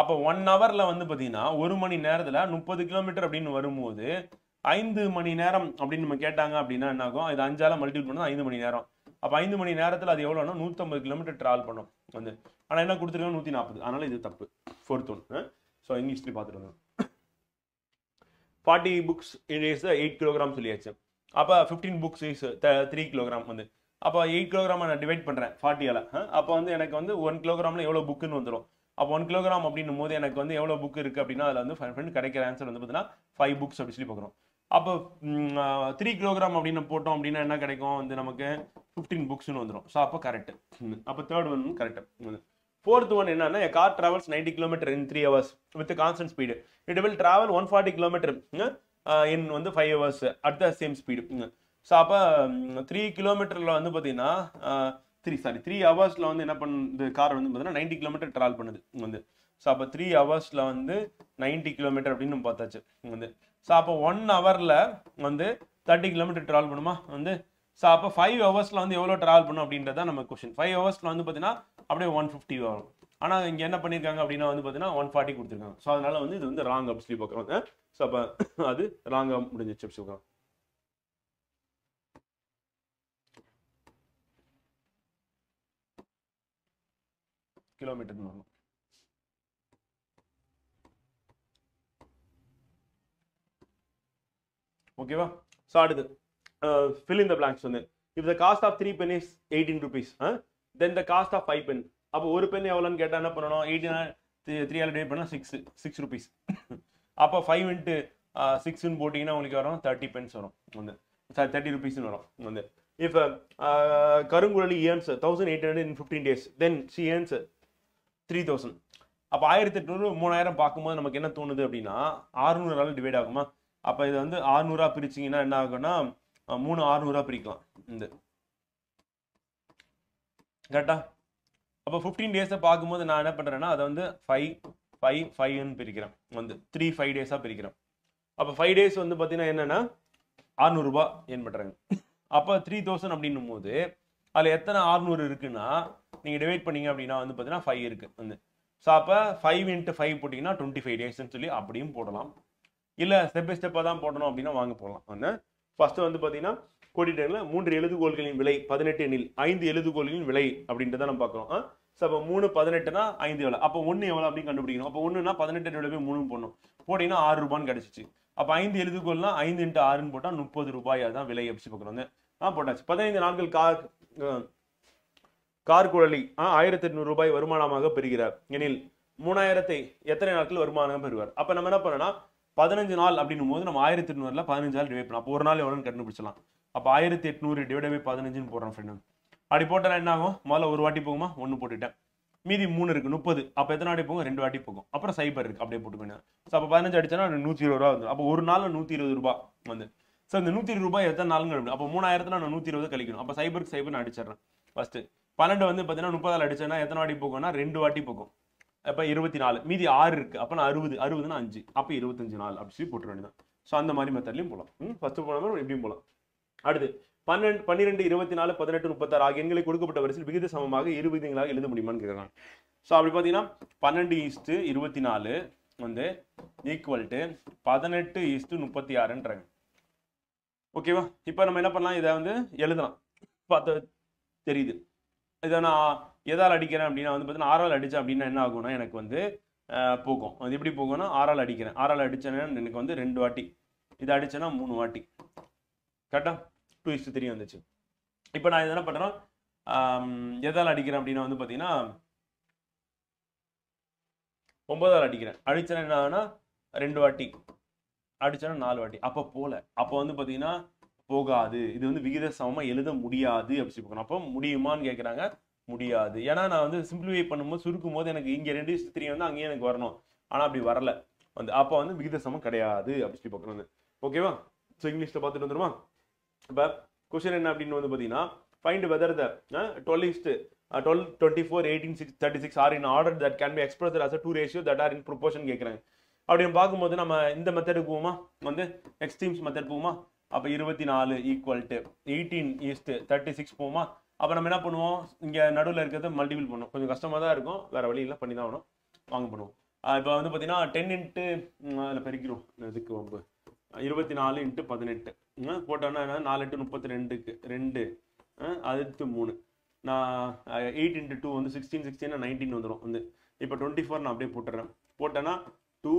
அப்போ 1 ஹவர்ல வந்து பார்த்தீங்கன்னா 1 மணி நேரத்தில் 30 கிலோமீட்டர் அப்படின்னு வரும்போது 5 மணி நேரம் அப்படின்னு நம்ம கேட்டாங்க அப்படின்னா என்ன ஆகும்? இது 5ஆல மல்டிபிள் பண்ணா 5 மணி நேரம். அப்போ 5 மணி நேரத்தில் அது எவ்வளோனா 150 கிலோமீட்டர் டிராவல் பண்ணும். வந்து ஆனால் என்ன கொடுத்துருக்காங்க? 140. அதனால இது தப்பு. 4th one. ஸோ இங்கிலீஷ்லேயே பார்த்துட்டு வந்தோம். 40 books is 8 கிலோகிராம் சொல்லியாச்சு. அப்போ 15 books is 3 கிலோகிராம். வந்து அப்போ 8 கிலோகிராம் நான் டிவைட் பண்ணுறேன் 40ஆல. அப்போ வந்து எனக்கு வந்து 1 கிலோகிராமில் எவ்வளோ புக்குன்னு வந்துடும். அப்போ 1 கிலோகிராம் அப்படின்னும் போது எனக்கு வந்து எவ்வளோ புக் இருக்குது அப்படின்னா அதில் வந்து ஃப்ரெண்ட் கிடைக்கிற ஆன்சர் வந்து பார்த்தீங்கன்னா 5 books அப்படி சொல்லி பார்க்குறோம். அப்போ 3 கிலோகிராம் அப்படின்னு போட்டோம் அப்படின்னா என்ன கிடைக்கும்? வந்து நமக்கு 15 புக்ஸ்னு வந்துடும். ஸோ அப்போ கரெக்ட். அப்போ 3rd one correct. 4th one என்னன்னா a car travels 90 km in 3 hours with a constant speed. It will travel 140 km in வந்து 5 hours at the same speed. So அப்போ 3 கிலோமீட்டரில் வந்து பார்த்தீங்கன்னா 3 ஹவர்ஸில் வந்து என்ன பண்ணுது? கார் வந்து பார்த்தீங்கன்னா 90 கிலோமீட்டர் ட்ராவல் பண்ணுது. வந்து ஸோ அப்போ 3 ஹவர்ஸில் வந்து 90 கிலோமீட்டர் அப்படின்னு நம்ம பார்த்தாச்சு. வந்து ஸோ அப்போ 1 ஹவரில் வந்து 30 கிலோமீட்டர் ட்ராவல் பண்ணுமா? வந்து ஸோ அப்போ 5 ஹவர்ஸில் வந்து எவ்வளோ ட்ராவல் பண்ணும் அப்படின்றத நம்ம கொஸ்டின். 5 ஹவர்ஸில் வந்து பார்த்தீங்கன்னா அப்படியே 150 வரும். ஆனால் இங்கே என்ன பண்ணியிருக்காங்க அப்படின்னா வந்து பார்த்தீங்கன்னா 140 கொடுத்துருக்காங்க. ஸோ அதனால வந்து இது வந்து ராங் அப்படி சொல்லி பார்க்குறோம். ஸோ அப்போ அது ராங்காக முடிஞ்சிச்சு அப்படி சொல்லுவாங்க. கிலோமீட்டர் வரணும். ஓகேவா? ஸோ அடுத்து fill in the blanks. வந்து if the cost of 3 pen is 18 rupees, then the cost of 5 pen. அப்போ ஒரு பென் எவ்வளோன்னு கேட்டால் என்ன பண்ணணும்? 18 3ஆல் டிவைட் பண்ணால் 6 rupees. அப்போ 5 × 6ன்னு போட்டிங்கன்னா உங்களுக்கு வரும் 30 pence வரும். வந்து 30 rupeesன்னு வரும். வந்து if கருங்குழலி earns 1800 in 15 days, then she earns 3000. அப்போ 1800 3000 பார்க்கும்போது நமக்கு என்ன தோணுது அப்படின்னா 600ஆல் டிவைட் ஆகுமா? அப்போ இது வந்து 600ஆ பிரிச்சிங்கன்னா என்ன ஆகும்னா 3 600ஆ பிரிக்கலாம். இந்த கரெக்டா? அப்போ 15 டேஸை பார்க்கும்போது நான் என்ன பண்ணுறேன்னா அதை வந்து 5 பிரிக்கிறேன். வந்து 3 5 டேஸாக பிரிக்கிறேன். அப்போ 5 டேஸ் வந்து பார்த்தீங்கன்னா என்னென்னா 600 ரூபாய் ஏன் பண்ணுறாங்க. அப்போ 3000 அப்படின்னும் போது அதில் எத்தனை 600 இருக்குன்னா நீங்கள் டிவைட் பண்ணீங்க அப்படின்னா வந்து பார்த்தீங்கன்னா 5 இருக்குது. வந்து ஸோ அப்போ 5 × 5 போட்டிங்கன்னா 25 டேஸ்ன்னு சொல்லி அப்படியும் போடலாம். இல்லை ஸ்டெப் பை ஸ்டெப்பாக தான் போடணும் அப்படின்னா வாங்க போடலாம். வந்து ஃபர்ஸ்ட் வந்து பார்த்தீங்கன்னா கோடிட்டரில் 3 எழுதுகோள்களின் விலை 18 எனில் 5 எழுதுகோள்களின் விலை அப்படின்றத நம்ம பார்க்குறோம். ஸோ அப்போ 3 18னா 5 எவ்வளோ? அப்போ 1 எவ்வளோ அப்படின்னு கண்டுபிடிக்கணும். அப்போ 1னா 18 போய் 3 போடணும். போட்டிங்கன்னா 6 ரூபான்னு கிடச்சிச்சு. அப்போ 5 எழுதுகோள்னா 5 × 6ன்னு போட்டால் 30 ரூபாய். அதுதான் விலை அப்படி பார்க்குறோம். போட்டாச்சு. 15 நாட்கள் கார் குழலி 1800 ரூபாய் வருமானமாக பெறுகிறார் எனில் 3000 எத்தனை நாட்கள் வருமானம் பெறுவார்? அப்போ நம்ம என்ன பண்ணோம்னா 15 நாள் அப்படின்னும் போது நம்ம 1800ல் 15 நாள் டிவைட் பண்ணலாம். அப்போ ஒரு நாள் எவ்வளோன்னு கண்டுபிடிச்சலாம். அப்போ 1800 டிவைட் பை 15ன்னு போடுறோம் ஃப்ரெண்டு. அப்படி போட்டால் என்ன ஆகும்? முதல்ல ஒரு வாட்டி போகுமா? 1 போட்டுட்டேன். மீதி 3 இருக்கு 30. அப்போ எத்தனை வாட்டி போகும்? 2 வாட்டி போகும். அப்புறம் சைபர் இருக்கு அப்படியே போட்டுக்கணும். ஸோ அப்போ 15 அடிச்சா 120 ரூபா வந்து. அப்போ ஒரு நாள் 120 ரூபாய் வந்து. ஸோ இந்த 120 ரூபாய் எத்தனை நாளுங்க? அப்போ 3000 நான் 120 கழிக்கணும். அப்போ சைபருக்கு சைபர் நான் அடிச்சிடறேன் ஃபர்ஸ்ட். 12 வந்து பார்த்தீங்கன்னா 30 அடிச்சேன்னா எத்தனை வாட்டி போகும்னா 2 வாட்டி போகும். அப்போ 24. மீதி 6 இருக்கு. அப்போ நான் 60 60னா 5. அப்போ 25 நாள் அப்படி சொல்லி போட்டுற வேண்டியதான். ஸோ அந்த மாதிரி மெத்தட்லையும் போகலாம். ஃபர்ஸ்ட் போன மாதிரி எப்படியும் போகலாம். அடுத்து 12, 24, 18, 36 ஆகிய எண்களை கொடுக்கப்பட்ட வரிசையில் விகித சமமாக இரு விகிதங்களாக எழுத முடியுமான்னு கேட்குறாங்க. ஸோ அப்படி பார்த்தீங்கன்னா 12:24 வந்து ஈக்குவல் டு 18:36ன்றாங்க. ஓகேவா? இப்போ நம்ம என்ன பண்ணலாம்? இதை வந்து எழுதலாம். பார்த்து தெரியுது. இதை நான் எதால் அடிக்கிறேன் அப்படின்னா வந்து பார்த்தீங்கன்னா 6ஆல் அடித்தேன் அப்படின்னா என்ன ஆகும்னா எனக்கு வந்து போகும். அது எப்படி போகும்னா 6ஆல் அடிக்கிறேன். 6ஆல் அடித்தேன்னா எனக்கு வந்து 2 வாட்டி. இதை அடித்தேன்னா 3 வாட்டி. கரெக்டாக 2:3 வந்துச்சு. இப்போ நான் என்ன பண்ணுறேன்? எதால் அடிக்கிறேன் அப்படின்னா வந்து பார்த்தீங்கன்னா 9ஆல் அடிக்கிறேன். அடித்தேன்னா என்ன ஆகுனா 2 வாட்டி. அடிச்சேன்னா 4 வாட்டி. அப்போ போல. அப்போ வந்து பார்த்தீங்கன்னா போகாது. இது வந்து விகித சமமாக எழுத முடியாது அப்படி சொல்லி. அப்போ முடியுமான்னு கேட்குறாங்க. முடியாது. ஏன்னா நான் வந்து சிம்பிளிஃபை பண்ணும்போது சுருக்கும் போது எனக்கு இங்கே 2:3 வந்து அங்கேயே எனக்கு வரணும். ஆனால் அப்படி வரல வந்து. அப்போ வந்து விகித சமம் கிடையாது அப்படி சொல்லி பார்க்குறது. ஓகேவா? ஸோ இங்கிலீஷில் பார்த்துட்டு வந்துருமா? இப்போ கொஸ்டின் என்ன அப்படின்னு வந்து பார்த்தீங்கன்னா find whether the 12, 24, 18, 36 are in order that can be expressed as 2 ratio that are in proportion கேட்குறாங்க. அப்படின்னு பார்க்கும்போது நம்ம இந்த மெத்தடுக்கு போவோமா? வந்து எக்ஸ்ட்ரீம்ஸ் மெத்தட் போவோமா? அப்போ 24 ஈக்குவல் டு 18:36 போவோமா? அப்போ நம்ம என்ன பண்ணுவோம்? இங்கே நடுவில் இருக்கிறத மல்டிபிள் பண்ணுவோம். கொஞ்சம் கஷ்டமாக தான் இருக்கும். வேறு வழி இல்லை, பண்ணி தான் ஆகணும். வாங்க பண்ணுவோம். இப்போ வந்து பார்த்தீங்கன்னா 10 அதில் பெருக்கிறோம். இதுக்கு 24 × 18 போட்டோன்னா 4 × 32க்கு 2 அடுத்து 3. நான் 8 × 2 வந்து 16 16 19 வந்துடும் வந்து. இப்போ 24 நான் அப்படியே போட்டுறேன். போட்டேன்னா 2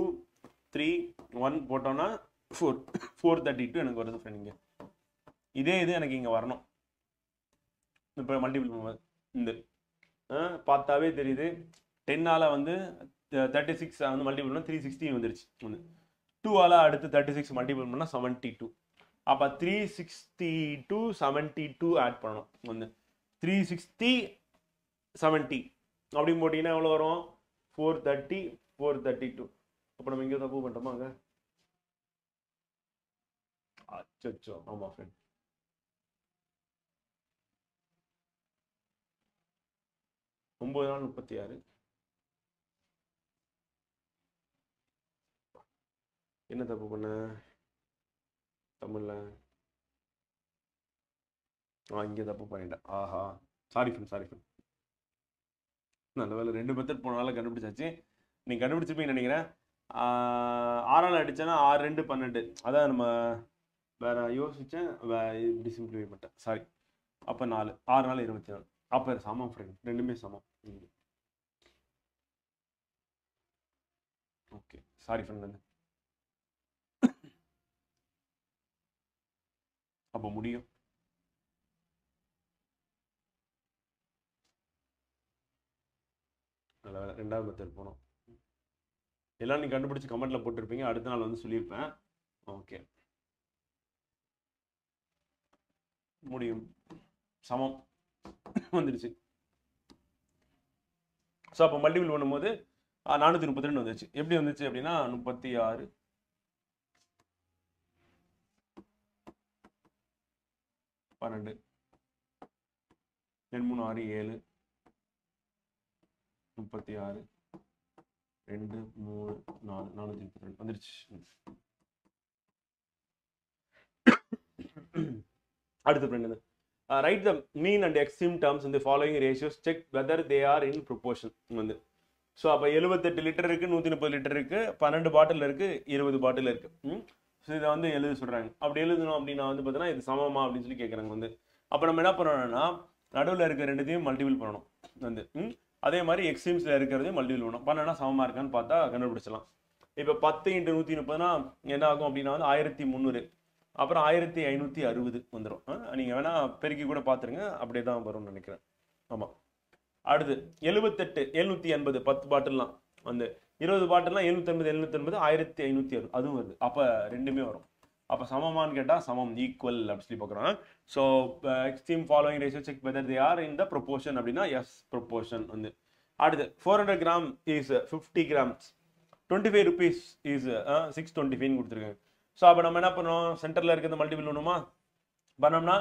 3 1 போட்டோன்னா 432 எனக்கு வருது ஃப்ரெண்ட். இதே இது எனக்கு இங்கே வரணும். இப்போ மல்டிபிள் பண்ணும்போது இந்த பார்த்தாவே தெரியுது. 10ஆல் வந்து 36 வந்து மல்டிபிள் பண்ணால் 316 வந்துருச்சு வந்து. 2ஆல் அடுத்து 36 மல்டிபிள் பண்ணால் 72. அப்போ 362 72 ஆட் பண்ணணும் வந்து. 360 70 அப்படின்னு போட்டிங்கன்னா எவ்வளோ வரும்? 430 432. அப்போ நம்ம இங்கே தப்பு பண்ணிட்டோமா? அங்கே அச்சோ ஆமாம் ஃப்ரெண்ட். ஒன்பது நாள் 36. என்ன தப்பு பண்ண தமிழ்ல? இங்கே தப்பு பண்ணிட்டேன். ஆஹா, சாரி ஃப்ரெண்ட். நல்ல வேலை 2 மெத்தட் போனால கண்டுபிடிச்சாச்சு. நீங்கள் கண்டுபிடிச்சிருப்பீங்கன்னு நினைக்கிறேன். 6ஆல் அடித்தேன்னா 6 2 12. அதான் நம்ம வேற யோசித்தேன். இப்படி சிம்பிளிஃபை பண்ணிட்டேன். சாரி. அப்போ 4 6 நாள் 24. அப்போ சமம் ஃப்ரெண்ட். ரெண்டுமே சமம். Okay, sorry friend. அப்போ முடியும். நல்ல வேலை 2வது மெத்தட் போனோம். எல்லாம் நீங்கள் கண்டுபிடிச்சி கமெண்ட்டில் போட்டிருப்பீங்க. அடுத்த நாள் வந்து சொல்லியிருப்பேன். ஓகே, முடியும். சமம் வந்துடுச்சு. ஸோ அப்போ மல்டிபிள் பண்ணும்போது 432 வந்துச்சு. எப்படி வந்துச்சு அப்படின்னா 36 12 3 6 7 36 2 3 4 432 வந்துருச்சு. அடுத்து friend, write the mean and extreme terms in the following ratios, check whether they are in proportion வந்து. ஸோ அப்போ 78 லிட்டர் இருக்குது, 130 லிட்டர் இருக்குது, 12 பாட்டில் இருக்குது, 20 பாட்டில் இருக்குது. ஸோ இதை வந்து எழுத சொல்கிறாங்க. அப்படி எழுதணும் அப்படின்னா வந்து பார்த்தீங்கன்னா இது சமமா அப்படின்னு சொல்லி கேட்குறாங்க வந்து. அப்போ நம்ம என்ன பண்ணணும்னா நடுவில் இருக்க ரெண்டுத்தையும் மல்டிபிள் பண்ணணும் வந்து. அதே மாதிரி எக்ஸ்ட்ரீம்ஸில் இருக்கிறதையும் மல்டிபிள் பண்ணோம்னா சமமாக இருக்கான்னு பார்த்தா கண்டுபிடிச்சலாம். இப்போ 10 × 130னா என்ன ஆகும் அப்படின்னா வந்து 1300. அப்புறம் 1560 வந்துடும். நீங்கள் வேணால் பெருக்கி கூட பார்த்துருங்க, அப்படியே தான் வரும்னு நினைக்கிறேன். ஆமாம். அடுத்து 78 780 10 பாட்டில்லாம் வந்து 20 பாட்டில்லாம் 780 1560 அதுவும் வருது. அப்போ ரெண்டுமே வரும். அப்போ சமமானு கேட்டால் சமம், ஈக்குவல் அப்படி சொல்லி பார்க்குறோம். So extreme following ratio check whether they are in the proportion அப்படின்னா எஸ் ப்ரொபோர்ஷன் வந்து. அடுத்து 400 gram is 50 grams 25 rupees is 625 கொடுத்துருக்காங்க. ஸோ அப்போ நம்ம என்ன பண்ணோம், சென்டரில் இருக்கிறது மல்டிபிள் பண்ணுமா, பண்ணோம்னா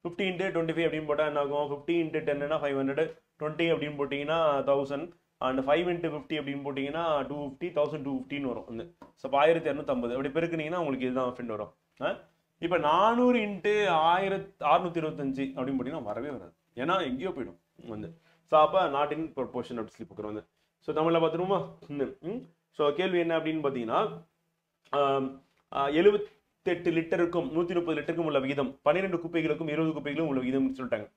50 × 25 அப்படின்னு போட்டால் என்ன ஆகும், 50 × 10 500, 20 அப்படின்னு போட்டிங்கன்னா 1000, அண்ட் 5 × 50 அப்படின்னு போட்டிங்கன்னா 250, 1250 வரும் வந்து. ஸோ அப்போ 1250 அப்படி பெருக்குனீங்கன்னா உங்களுக்கு இதுதான் ஃப்ரெண்ட் வரும். இப்போ 400 × 1625 அப்படின்னு போட்டிங்கன்னா வரவே வராது, ஏன்னா எங்கேயோ போயிடும் வந்து. ஸோ அப்போ நாட் இன் ப்ரொபோர்ஷன் அப்படி சொல்லி பார்க்குறோம் வந்து. ஸோ தமிழில் பார்த்துருமா. ஸோ கேள்வி என்ன அப்படின்னு பார்த்தீங்கன்னா 78 லிட்டருக்கும் 130 லிட்டருக்கும் உள்ள விகிதம் 12 குப்பைகளுக்கும் 20 குப்பைகளும் உள்ள விகிதம் சொல்லிட்டாங்க.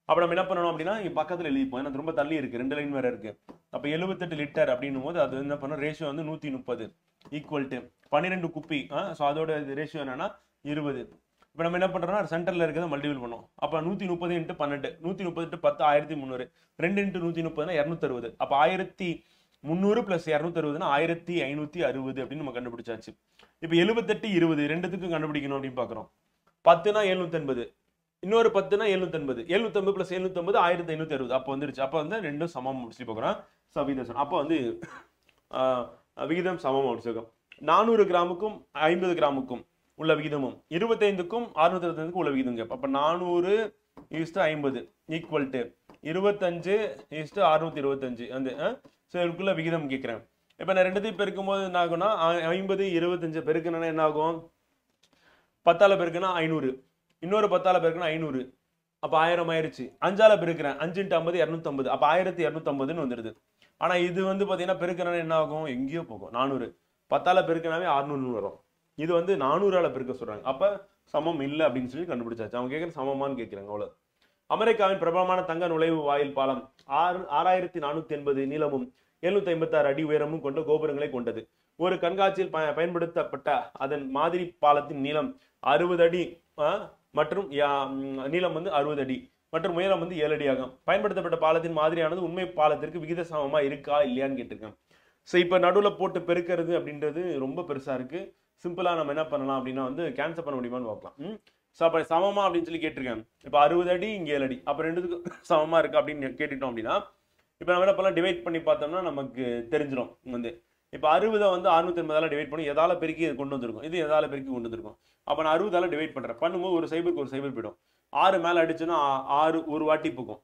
அப்போ நம்ம என்ன பண்ணணும் அப்படின்னா இங்கே பக்கத்தில் எழுதிப்போம், ஏன்னா ரொம்ப தள்ளி இருக்கு, 2 லைன் வேற இருக்கு. அப்போ 78 லிட்டர் அப்படின்னும் போது அது என்ன பண்ணணும், ரேஷியோ வந்து 130 ஈக்குவல் டு 12 குப்பி. ஸோ அதோட ரேஷியோ என்னன்னா 20. இப்போ நம்ம என்ன பண்றோம்னா சென்டர்ல இருக்கிறத மல்டிபிள் பண்ணோம். அப்போ 130 × 12, 130 × 10 1300, 2 × 130 260. அப்போ 1300 + 260 1560 அப்படின்னு நம்ம கண்டுபிடிச்சாச்சு. இப்போ 78 20 ரெண்டுத்துக்கும் கண்டுபிடிக்கணும் அப்படின்னு பார்க்குறோம். 10 னா 780, இன்னொரு 10 னா 780, 780 + 780 1560. அப்போ வந்துருச்சு. அப்போ வந்து ரெண்டும் சமம் முடிச்சு பார்க்குறோம். ஸோ விகிதம் அப்போ வந்து விகிதம் சமம் முடிச்சிருக்கோம். 400 கிராமுக்கும் 50 கிராமுக்கும் உள்ள விகிதமும் 25க்கும் 625க்கும் உள்ள விகிதம் கேட்போம். அப்போ 400 = 50 ஈக்குவல் டு 25 = 625 அந்த. ஸோ இதுக்குள்ள விகிதம் கேட்குறேன். இப்போ நான் ரெண்டுத்தையும் பெருக்கும் போது என்ன ஆகும்னா 50 25 பெருக்குனா என்ன ஆகும், 10ஆல் பெருக்குனா 500, இன்னொரு 10ஆல் பெருக்குனா 500, அப்போ 1000 ஆயிருச்சு. 5ஆல் பெருக்கிறேன், 5 × 50 250, அப்போ 1250ன்னு வந்துடுது. ஆனால் இது வந்து பார்த்தீங்கன்னா பெருக்குனா என்ன ஆகும், எங்கேயோ போகும். 400 10ஆல் பெருக்கினாவே 600 வரும். இது வந்து 400ஆல் பெருக்க சொல்றாங்க. அப்போ சமம் இல்லை அப்படின்னு சொல்லி கண்டுபிடிச்சாச்சு. அவங்க கேட்குற சமமானு கேட்குறாங்க, அவ்வளோ. அமெரிக்காவின் பிரபலமான தங்க நுழைவு வாயில் பாலம் 6480 நீளமும் 756 அடி உயரமும் கொண்ட கோபுரங்களை கொண்டது. ஒரு கண்காட்சியில் பயன்படுத்தப்பட்ட அதன் மாதிரி பாலத்தின் நீளம் 60 அடி மற்றும் நீளம் வந்து 60 அடி மற்றும் உயரம் வந்து 7 அடி ஆகும். பயன்படுத்தப்பட்ட பாலத்தின் மாதிரியானது உண்மை பாலத்திற்கு விகித சமமா இருக்கா இல்லையான்னு கேட்டிருக்கேன். ஸோ இப்போ நடுவில் போட்டு பெருக்கிறது அப்படின்றது ரொம்ப பெருசா இருக்கு. சிம்பிளா நம்ம என்ன பண்ணலாம் அப்படின்னா வந்து கேன்சல் பண்ண முடியுமான்னு பார்க்கலாம். ஸோ அப்போ சமமா அப்படின்னு சொல்லி கேட்டிருக்கேன். இப்போ 60 அடி இங்கே 7 அடி, அப்போ ரெண்டுத்துக்கும் சமமா இருக்கு அப்படின்னு கேட்டுட்டோம் அப்படின்னா இப்போ நம்ம என்ன பண்ணலாம், டிவைட் பண்ணி பார்த்தோம்னா நமக்கு தெரிஞ்சிடும் வந்து. இப்போ 60 வந்து 680ஆல் டிவைட் பண்ணி எதால பெருக்கி கொண்டு வந்திருக்கும், இது எதால பெருக்கி கொண்டு வந்திருக்கும். அப்போ நான் 60ஆல் டிவைட் பண்ணுறேன். பண்ணும்போது ஒரு சைபருக்கு ஒரு சைபர் போயிடும். 6 மேலே அடிச்சுன்னா 6 ஒரு வாட்டி போகும்.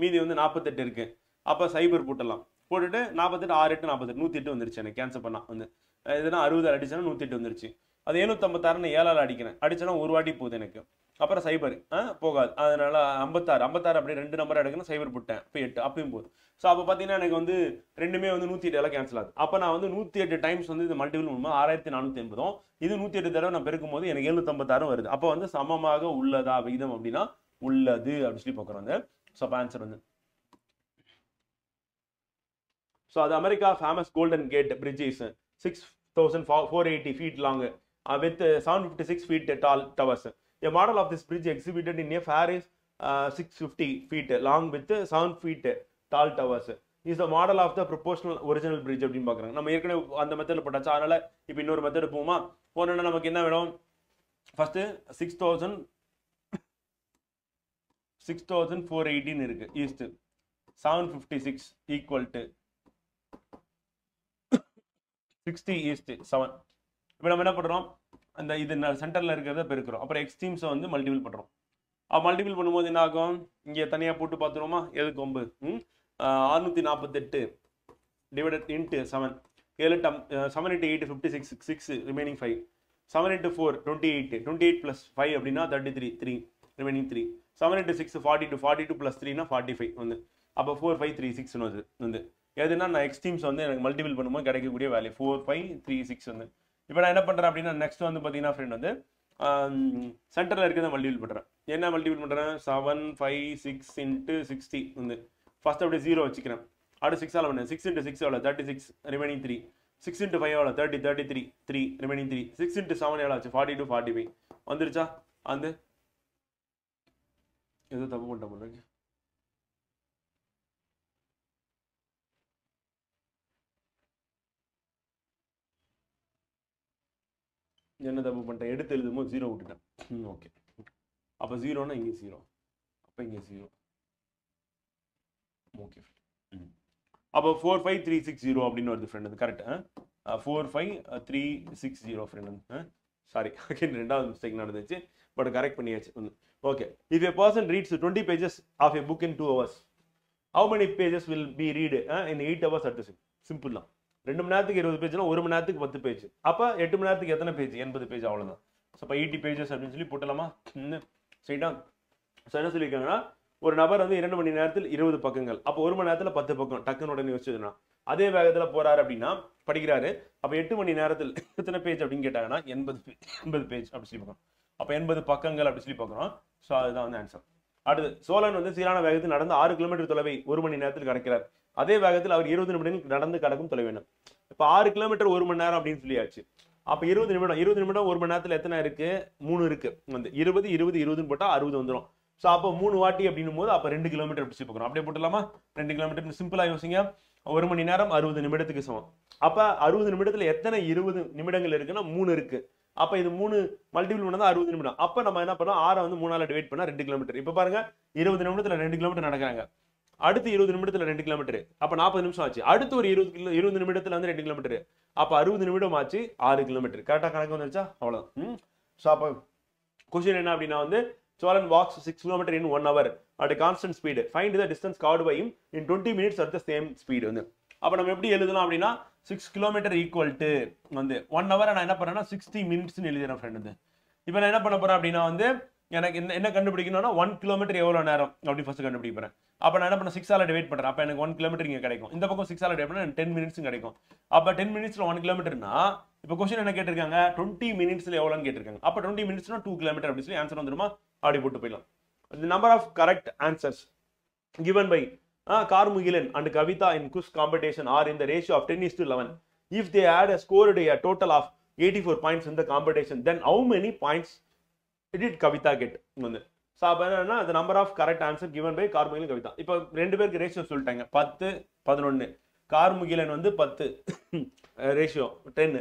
மீதி வந்து 48 இருக்கு. அப்போ சைபர் போட்டுடலாம். போட்டுட்டு 48 6 8 48 108 வந்துருச்சு. எனக்கு கேன்சல் பண்ணா வந்து எதுனா 60 அடிச்சேன்னா 108 வந்துருச்சு. அது 756 7ஆல் அடிக்கிறேன், அடிச்சேன்னா ஒரு வாட்டி போகுது எனக்கு. அப்புறம் சைபர் போகாது, அதனால 56 அப்படியே 2 நம்பர் எடுக்கணும், சைபர் போட்டேன், இப்போ 8 அப்பயும் போகுது. ஸோ அப்போ பார்த்தீங்கன்னா எனக்கு வந்து ரெண்டுமே வந்து 108 கேன்சல் ஆகுது. அப்போ நான் வந்து 108 டைம்ஸ் வந்து இது மல்டிபிள் பண்ணும்போது 6480, இது 108 தடவை நான் பெருக்கும் போது எனக்கு 756 வருது. அப்போ வந்து சமமாக உள்ளதா விகிதம் அப்படின்னா உள்ளது அப்படின்னு சொல்லி பார்க்குறோம். ஸோ அப்போ ஆன்சர் வந்து ஸோ அது America famous Golden Gate Bridge is 6480 feet long with 756 feet tall towers. A model of this bridge exhibited in a fair is 650 feet long with 7 feet tall towers. Is the model of the proportional original bridge அப்படின்னு பார்க்குறாங்க. நம்ம ஏற்கனவே அந்த மெத்தடில் போட்டாச்சு, அதனால இப்போ இன்னொரு மெத்தட் போகுமா. போனோன்னா நமக்கு என்ன வேணும், ஃபர்ஸ்ட் 6480 இருக்கு, ஈஸ்ட் 756 ஈக்குவல் டு 60 ஈஸ்ட் 7. இப்போ நம்ம என்ன பண்ணுறோம், அந்த இது சென்டரில் இருக்கிறத பெருக்கிறோம். அப்புறம் எக்ஸ்ட்ரீம்ஸை வந்து மல்டிபிள் பண்ணுறோம். மல்டிபிள் பண்ணும்போது என்ன ஆகும், இங்கே தனியாக போட்டு பார்த்துருவோமா, எது கொம்பு 648 டிவைடட் இன்ட்டு 7 7 × 8 56 6 ரிமைனிங் 5 7 × 4 28 28 + 5 அப்படின்னா 33 3 ரிமைனிங் 3 7 × 6 42 42 + 3 45 வந்து. அப்போ 4536 வந்து வந்து எதுனா நான் எக்ஸ்ட்ரீம்ஸ் வந்து எனக்கு மல்டிபிள் பண்ணும்போது கிடைக்கக்கூடிய வேல்யூ 4536 வந்து. இப்போ நான் என்ன பண்ணுறேன் அப்படின்னா நெக்ஸ்ட் வந்து பார்த்தீங்கன்னா ஃப்ரெண்ட் வந்து சென்டரில் இருக்கிறத மல்டிபிள் பண்ணுறேன். என்ன மல்டிபிள் பண்ணுறேன், 7 5 6 × 60 வந்து ஃபர்ஸ்ட் அப்படியே 0 வச்சுக்கிறேன். அடுத்து 6ஆல் பண்ணேன், 6 × 6 எவ்வளோ 36 ரிமைனிங் 3 6 × 5 எவ்வளோ 30 33 3 ரிமைனிங் 3 6 × 7 எவ்வளோ ஆச்சு 42 45 வந்துருச்சா. அந்த ஏதோ தப்பு பண்ணிட்டேன் பண்ணுறேன், என்ன தப்பு பண்ணிட்டேன், எடுத்து எழுதும்போது 0 விட்டுட்டேன். ஓகே, அப்போ 0னா இங்கே 0, அப்போ இங்கே 0. ஓகே, அப்போ 45360 அப்படின்னு வருது ஃப்ரெண்ட். அது கரெக்ட். 45360 ஃப்ரெண்ட். சாரி, அகைன் ரெண்டாவது மிஸ்டேக் நடந்துச்சு, பட் கரெக்ட் பண்ணியாச்சு. Okay. If a person reads 20 pages of a book in 2 hours, how many pages will be read in 8 hours at the same? Simple தான். 2 மணி நேரத்துக்கு 20 பேஜ்னா 1 மணி நேரத்துக்கு 10 page. அப்போ 8 மணி நேரத்துக்கு எத்தனை page? 80 page, அவ்வளோதான். ஸோ இப்போ 80 பேஜஸ் அப்படின்னு சொல்லி போட்டலாமா? சரிடா. ஸோ என்ன சொல்லியிருக்காங்கன்னா, ஒரு நபர் வந்து 2 மணி நேரத்தில் 20 பக்கங்கள், அப்போ 1 மணி நேரத்தில் 10 பக்கம் டக்குன்னு உடனே யோசிச்சதுன்னா, அதே வேகத்தில் போறாரு அப்படின்னா படிக்கிறாரு. அப்போ 8 மணி நேரத்தில் எத்தனை பேஜ் அப்படின்னு கேட்டாங்கன்னா 80 பேஜ் அப்படி சொல்லி பார்க்கணும். அப்போ 80 பக்கங்கள் அப்படி சொல்லி பார்க்குறோம். ஸோ அதுதான் வந்து ஆன்சர். அடுத்து, சோழன் வந்து சீரான வேகத்தில் நடந்து 6 கிலோமீட்டர் தொலைவை 1 மணி நேரத்தில் கடக்கிறார். அதே வேகத்தில் அவர் 20 நிமிடங்கள் நடந்து கடக்கும் தொலைவு என்ன? இப்போ 6 கிலோமீட்டர் 1 மணி நேரம் அப்படின்னு சொல்லியாச்சு. அப்போ 20 நிமிடம் 1 மணி நேரத்தில் எத்தனை இருக்கு? 3 இருக்கு. வந்து 20 20 20 போட்டால் 60 வந்துடும். ஸோ அப்போ 3 வாட்டி அப்படின்னும் போது அப்போ 2 கிலோமீட்டர் அப்படி சொல்லி பார்க்குறோம். அப்படியே போட்டலாமா? 2 கிலோமீட்டர் சிம்பிளா யோசிங்க. 1 மணி நேரம் 60 நிமிடத்துக்கு சமம். அப்போ 60 நிமிடத்தில் எத்தனை 20 நிமிடங்கள் இருக்குன்னா 3 இருக்கு. அப்போ இது 3 மல்டிபிள் பண்ணா 60 நிமிடம். அப்போ நம்ம என்ன பண்ணோம்? 6 வந்து 3ஆல டிவைட் பண்ணா 2 கிலோமீட்டர். இப்போ பாருங்க, 20 நிமிடத்தில் 2 கிலோமீட்டர் நடக்கிறாங்க. அடுத்து 20 நிமிடத்தில் 2 கிலோமீட்டர். அப்போ 40 நிமிஷம் ஆச்சு. அடுத்து ஒரு 20 நிமிடத்தில் வந்து 2 கிலோமீட்டர். அப்போ 60 நிமிடம் ஆச்சு, 6 கிலோமீட்டர். கரெக்டாக கணக்கு வந்துருச்சா? அவ்வளோதான். ஸோ அப்போ கொஸ்டின் என்ன அப்படின்னா வந்து, Cholan walks 6 kilometers in 1 hour at a constant speed. Find the distance covered by him in 20 minutes at the same speed. வந்து அப்போ நம்ம எப்படி எழுதலாம் அப்படின்னா, 6 கிலோமீட்டர் ஈக்குவல் டு வந்து 1 hour நான் என்ன பண்ணேன்னா 60 மினிட்ஸ்னு எழுதுறேன் ஃப்ரெண்ட். வந்து இப்போ நான் என்ன பண்ண போறேன் அப்படின்னா வந்து, எனக்கு என்ன கண்டுபிடிக்கணும்னா 1 கிலோமீட்டர் எவ்வளோ நேரம் அப்படி ஃபர்ஸ்ட் கண்டுபிடிக்க போறேன். அப்போ நான் என்ன பண்ண 6ஆல டிவைட் பண்றேன். அப்போ எனக்கு 1 கிலோமீட்டர் இங்கே கிடைக்கும். இந்த பக்கம் 6ஆல டிவைட் பண்ணா 10 மினிட்ஸ் கிடைக்கும். அப்போ 10 மினிட்ஸ்ல 1 கிலோமீட்டர்னா, இப்போ கொஸ்டின் என்ன கேட்டிருக்காங்க? 20 மினிட்ஸ்ல எவ்வளோன்னு கேட்டிருக்காங்க. அப்போ 20 மினிட்ஸ்னா 2 கிலோமீட்டர் அப்படி சொல்லி ஆன்சர் வந்துருமா? அப்படி போட்டு போயிடலாம். The number of correct answers given by Karmugilan and Kavita in quiz competition are in the ratio of 10:11. If they had scored a total of 84 points in the competition, then how many points did Kavita get? So, the number of correct answers given by Karmugilan and Kavita. இப்போ ரெண்டு பேருக்கு ratio சொல்லிட்டாங்க. 10 11. கார்முகிலன் வந்து 10 ratio 10,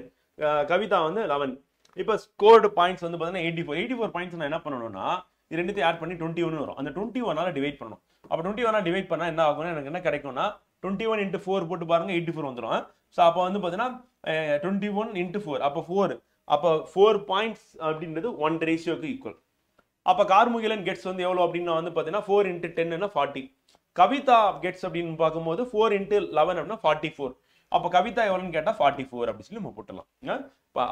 Kavitha வந்து 11. இப்போ scored points வந்து பார்த்தீங்கன்னா 84 points நான் என்ன பண்ணணும்னா, இது ரெண்டுத்தையும் ஆட் பண்ணி 21 வரும். அந்த 21ஆல டிவைட் பண்ணணும். அப்போ 21ஆல டிவைட் பண்ணா என்ன ஆகும்னா, எனக்கு என்ன கிடைக்கும்னா 21 × 4 போட்டு பாருங்க, 84 வந்துடும். ஸோ அப்போ வந்து பார்த்தீங்கன்னா 21 × 4, அப்போ 4, அப்போ 4 பாயிண்ட்ஸ் அப்படின்றது 1 ரேஷியோக்கு ஈக்குவல். அப்போ கார்முகிலன் கெட்ஸ் வந்து எவ்வளோ அப்படின்னா வந்து பார்த்தீங்கன்னா 4 × 10 40. கவிதா கெட்ஸ் அப்படின்னு பார்க்கும்போது 4 × 11 அப்படின்னா 44. அப்போ கவிதா எவ்வளோன்னு கேட்டால் 44 அப்படி சொல்லி நம்ம போட்டலாம்.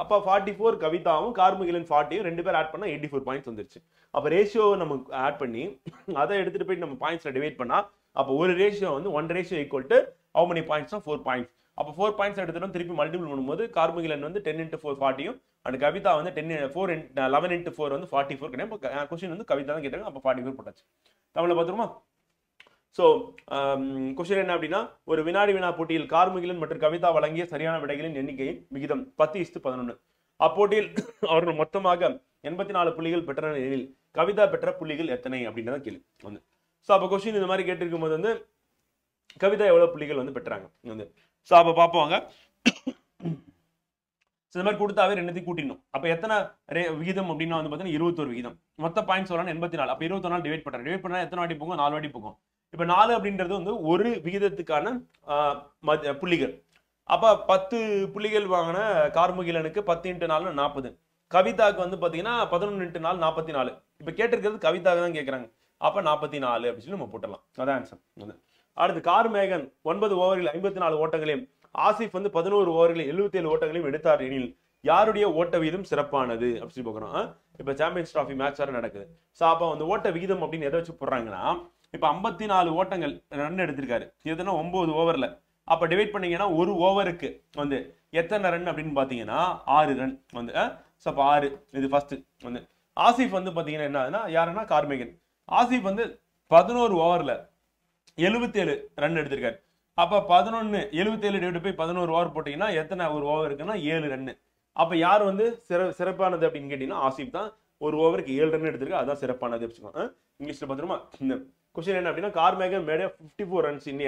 அப்போ 44 கவிதாவும் கார்முகிலன் 40 ரெண்டு பேர் ஆட் பண்ணால் 84 பாயிண்ட்ஸ் வந்துருச்சு. அப்போ ரேஷியோ நம்ம ஆட் பண்ணி அதை எடுத்துட்டு போய் நம்ம பாயிண்ட்ஸ்ல டிவைட் பண்ணா, அப்போ ஒரு ரேஷியோ வந்து 1 ratio equal to how many points? 4 points. அப்போ 4 பாயிண்ட்ஸ் எடுத்துட்டு திருப்பி மல்டிபிள் பண்ணும்போது கார்முகிலன் வந்து 10 × 4 40யும் அண்ட் கவிதா வந்து 11 × 4 வந்து 44 கிடையாது. கொஸ்டின் வந்து கவிதா தான் கேட்டாங்க. அப்போ 44 போட்டாச்சு. தமிழ்ல பார்த்துருமா? ஸோ கொஸ்டின் என்ன அப்படின்னா, ஒரு வினாடி வினா போட்டியில் கார்முகிலன் மற்றும் கவிதா வழங்கிய சரியான விடைகளின் எண்ணிக்கையின் விகிதம் 10:11. அப்போட்டியில் அவர்கள் மொத்தமாக 84 புள்ளிகள் பெற்ற நிலையில் கவிதா பெற்ற புள்ளிகள் எத்தனை அப்படின்றத கேள்வி வந்து. ஸோ அப்போ கொஸ்டின் இந்த மாதிரி கேட்டிருக்கும் போது வந்து கவிதா எவ்வளவு புள்ளிகள் வந்து பெற்றாங்க வந்து. ஸோ அப்போ பார்ப்போங்க. இந்த மாதிரி கொடுத்தாவே ரெண்டுத்தையும் கூட்டிடணும். அப்போ எத்தனை விகிதம் அப்படின்னா வந்து பார்த்தீங்கன்னா 21 விகிதம். மொத்த பாயிண்ட்ஸ் வரணும் 84. அப்போ 21 டிவைட் பண்ணுறேன். டிவைட் பண்ணா எத்தனை வாட்டி போகும்? 4 வாட்டி போகும். இப்போ 4 அப்படின்றது வந்து ஒரு விகிதத்துக்கான புள்ளிகள். அப்போ 10 புள்ளிகள் வாங்கின கார்முகிலனுக்கு 10 × 4 40. கவிதாவுக்கு வந்து பார்த்தீங்கன்னா 11 × 4 44. இப்போ கேட்டிருக்கிறது கவிதாவை தான் கேட்குறாங்க. அப்போ 44 அப்படின்னு சொல்லி நம்ம போட்டலாம். அதான் ஆன்சர். அடுத்து, கார்மேகன் 9 ஓவர்களில் 54 ஓட்டங்களையும் ஆசிஃப் வந்து 11 ஓவர்களில் 77 ஓட்டங்களையும் எடுத்தார் எனில் யாருடைய ஓட்ட விகிதம் சிறப்பானது அப்படி சொல்லி பார்க்குறோம். இப்போ சாம்பியன்ஸ் டிராஃபி மேட்ச் வேறு நடக்குது. ஸோ அப்போ வந்து ஓட்ட விகிதம் அப்படின்னு எதை வச்சு போடுறாங்கன்னா, இப்போ 54 ஓட்டங்கள் ரன் எடுத்திருக்காரு. இதுனா 9 ஓவர்ல. அப்போ டிவைட் பண்ணீங்கன்னா ஒரு ஓவருக்கு வந்து எத்தனை ரன் அப்படின்னு பார்த்தீங்கன்னா 6 ரன் வந்து. ஸோ அப்போ 6 இது ஃபர்ஸ்ட் வந்து. ஆசிஃப் வந்து பார்த்தீங்கன்னா என்னன்னா யாருன்னா கார்மேகன். ஆசிஃப் வந்து 11 ஓவர்ல 77 ரன் எடுத்திருக்காரு. அப்போ 77 டிவைட் பை 11 ஓவர் போட்டீங்கன்னா எத்தனை ஒரு ஓவர் இருக்குன்னா 7 ரன். அப்போ யார் வந்து சிறப்பானது அப்படின்னு கேட்டீங்கன்னா ஆசிஃப் தான். ஒரு ஓவருக்கு 7 ரன் எடுத்திருக்கு, அதுதான் சிறப்பானது வச்சுக்கோங்க. இங்கிலீஷ்ல பார்த்துருமா? இந்த கொஸ்டின் என்ன அப்படின்னா, Karmegan made 54 runs in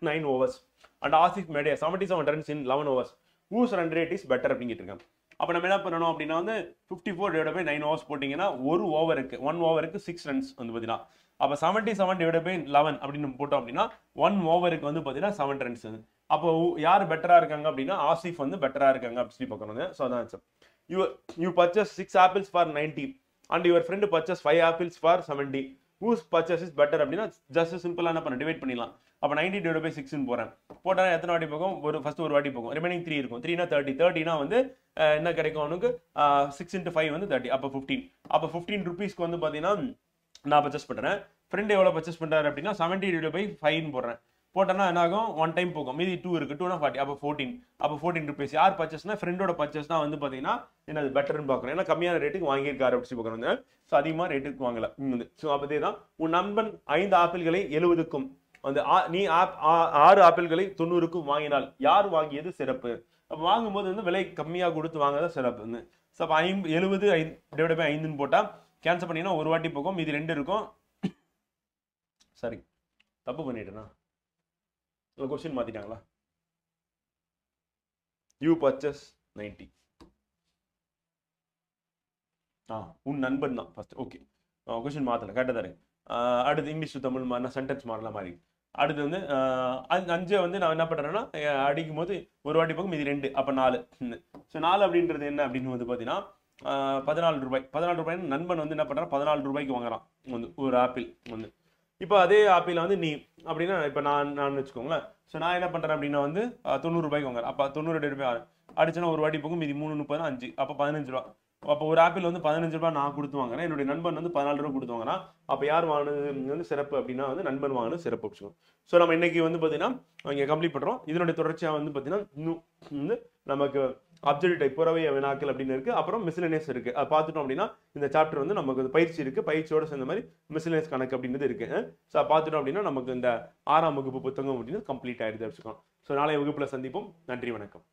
9 overs and Asif made 77 runs in 11 overs. Whose run rate is better அப்படின்னு கேட்டிருக்காங்க. அப்போ நம்ம என்ன பண்ணணும் அப்படின்னா வந்து 54/9 ஓவர்ஸ் போட்டிங்கன்னா ஒரு ஓவருக்கு 1 ஓவருக்கு 6 ரன்ஸ் வந்து பார்த்தீங்கன்னா அப்போ 77/11 அப்படின்னு போட்டோம் அப்படின்னா 1 ஓவருக்கு வந்து பார்த்தீங்கன்னா 7 ரன்ஸ். அப்போ யார் பெட்டரா இருக்காங்க அப்படின்னா ஆசிஃப் வந்து பெட்டரா இருக்காங்க அப்படின்னு சொல்லி பார்க்கணும். ஸோ அதான் answer. You purchase 6 apples for 90 and your friend purchase 5 apples for 70. Whose purchase is better அப்படின்னா ஜஸ்ட் சிம்பிளா என்ன பண்ண டிவைட் பண்ணிடலாம். அப்போ 90/6 போறேன். போட்டா எத்தனை வாட்டி போகும்? ஃபர்ஸ்ட் ஒரு வாட்டி போகும். ரிமைனிங் 3 இருக்கும். 3னா 30. 30னா வந்து என்ன கிடைக்கும் அவனுக்கு 6 × 5 வந்து 30. அப்போ 15. அப்போ 15 rupeesக்கு வந்து பார்த்தீங்கன்னா நான் பர்ச்சேஸ் பண்ணுறேன். ஃப்ரெண்ட் எவ்வளோ பர்ச்சேஸ் பண்ணுறாரு அப்படின்னா 70/5 போடுறேன். போட்டோன்னா என்ன ஆகும்? 1 டைம் போகும். மீதி 2 இருக்கு. 2னா 40. அப்போ 14. அப்போ 14 rupees. யார் பர்ச்சேஸ்னா ஃப்ரெண்டோட பர்ச்சேஸ் தான் வந்து பார்த்தீங்கன்னா என்னது பெட்டர்னு பார்க்கணும். ஏன்னா கம்மியான ரேட்டுக்கு வாங்கியிருக்காரு அப்படின்னு பார்க்கணும். ஸோ அதிகமாக ரேட்டுக்கு வாங்கல. ஸோ அப்போ தான் உன் நண்பன் 5 ஆப்பிள்களை 70க்கும் வந்து நீ 6 ஆப்பிள்களை 90க்கும் வாங்கினால் யார் வாங்கியது சிறப்பு? அப்போ வாங்கும்போது வந்து விலை கம்மியாக கொடுத்து வாங்குறதா சிறப்பு. ஸோ அப்போ 70/5 போட்டால் கேன்சல் பண்ணிங்கன்னா ஒரு வாட்டி போகும். மீதி 2 இருக்கும். சரி, தப்பு பண்ணிட்டேனா? கொஸ்டின் மாத்திட்டாங்களா? You purchase 90. உன் நண்பன் தான் ஃபர்ஸ்ட். ஓகே, கொஸ்டின் மாத்தல, கரெக்டாக தான் இருக்கு. அடுத்து இங்கிலீஷ் டு தமிழ் மாதிரி சென்டென்ஸ் மாறலாம் மாதிரி. அடுத்து வந்து 5 வந்து நான் என்ன பண்ணுறேன்னா அடிக்கும் போது ஒரு வாட்டி போகும். மீதி 2. அப்போ 4. ஸோ 4 அப்படின்றது என்ன அப்படின்னு வந்து பார்த்தீங்கன்னா 14 ரூபாய். 14 ரூபாய்னு நண்பன் வந்து என்ன பண்ணுறான்? 14 ரூபாய்க்கு வாங்குறான் வந்து ஒரு ஆப்பிள் வந்து. இப்போ அதே ஆப்பிள் வந்து நீ அப்படின்னா இப்போ நான் வச்சுக்கோங்களேன். ஸோ நான் என்ன பண்ணுறேன் அப்படின்னா வந்து 90 ரூபாய்க்கு வாங்குறேன். அப்போ 90 ரூபாய் அடிச்சுன்னா ஒரு வாட்டி போகும். மீதி 3 30 5. அப்போ 15 ரூபா. அப்போ ஒரு ஆப்பிள் வந்து 15 ரூபாய் நான் கொடுத்து வாங்குறேன். என்னுடைய நண்பன் வந்து 14 ரூபா கொடுத்து வாங்குறான். அப்போ யார் வாங்கினது வந்து சிறப்பு அப்படின்னா வந்து நண்பன் வாங்கினது சிறப்பு வச்சுக்கோங்க. ஸோ நம்ம இன்னைக்கு வந்து பார்த்தீங்கன்னா இங்கே கம்ப்ளீட் பண்ணுறோம். இதனுடைய தொடர்ச்சியாக வந்து பார்த்தீங்கன்னா இன்னும் வந்து நமக்கு அப்ஜெக்டிவ் டைப் புறவைய வினாக்கள் அப்படின்னு இருக்கு. அப்புறம் மிஸ்லினியஸ் இருக்கு. அதை பார்த்துட்டோம் அப்படின்னா இந்த சாப்டர் வந்து நமக்கு பயிற்சி இருக்கு. பயிற்சியோட சேர்ந்த மாதிரி மிஸ்லினியஸ் கணக்கு அப்படின்றது இருக்கு. ஸோ பார்த்துட்டோம் அப்படின்னா நமக்கு இந்த 6ஆம் வகுப்பு புத்தகம் அப்படின்னு கம்ப்ளீட் ஆயிடுது வச்சுக்கோம். ஸோ நாளைய வகுப்புல சந்திப்போம். நன்றி, வணக்கம்.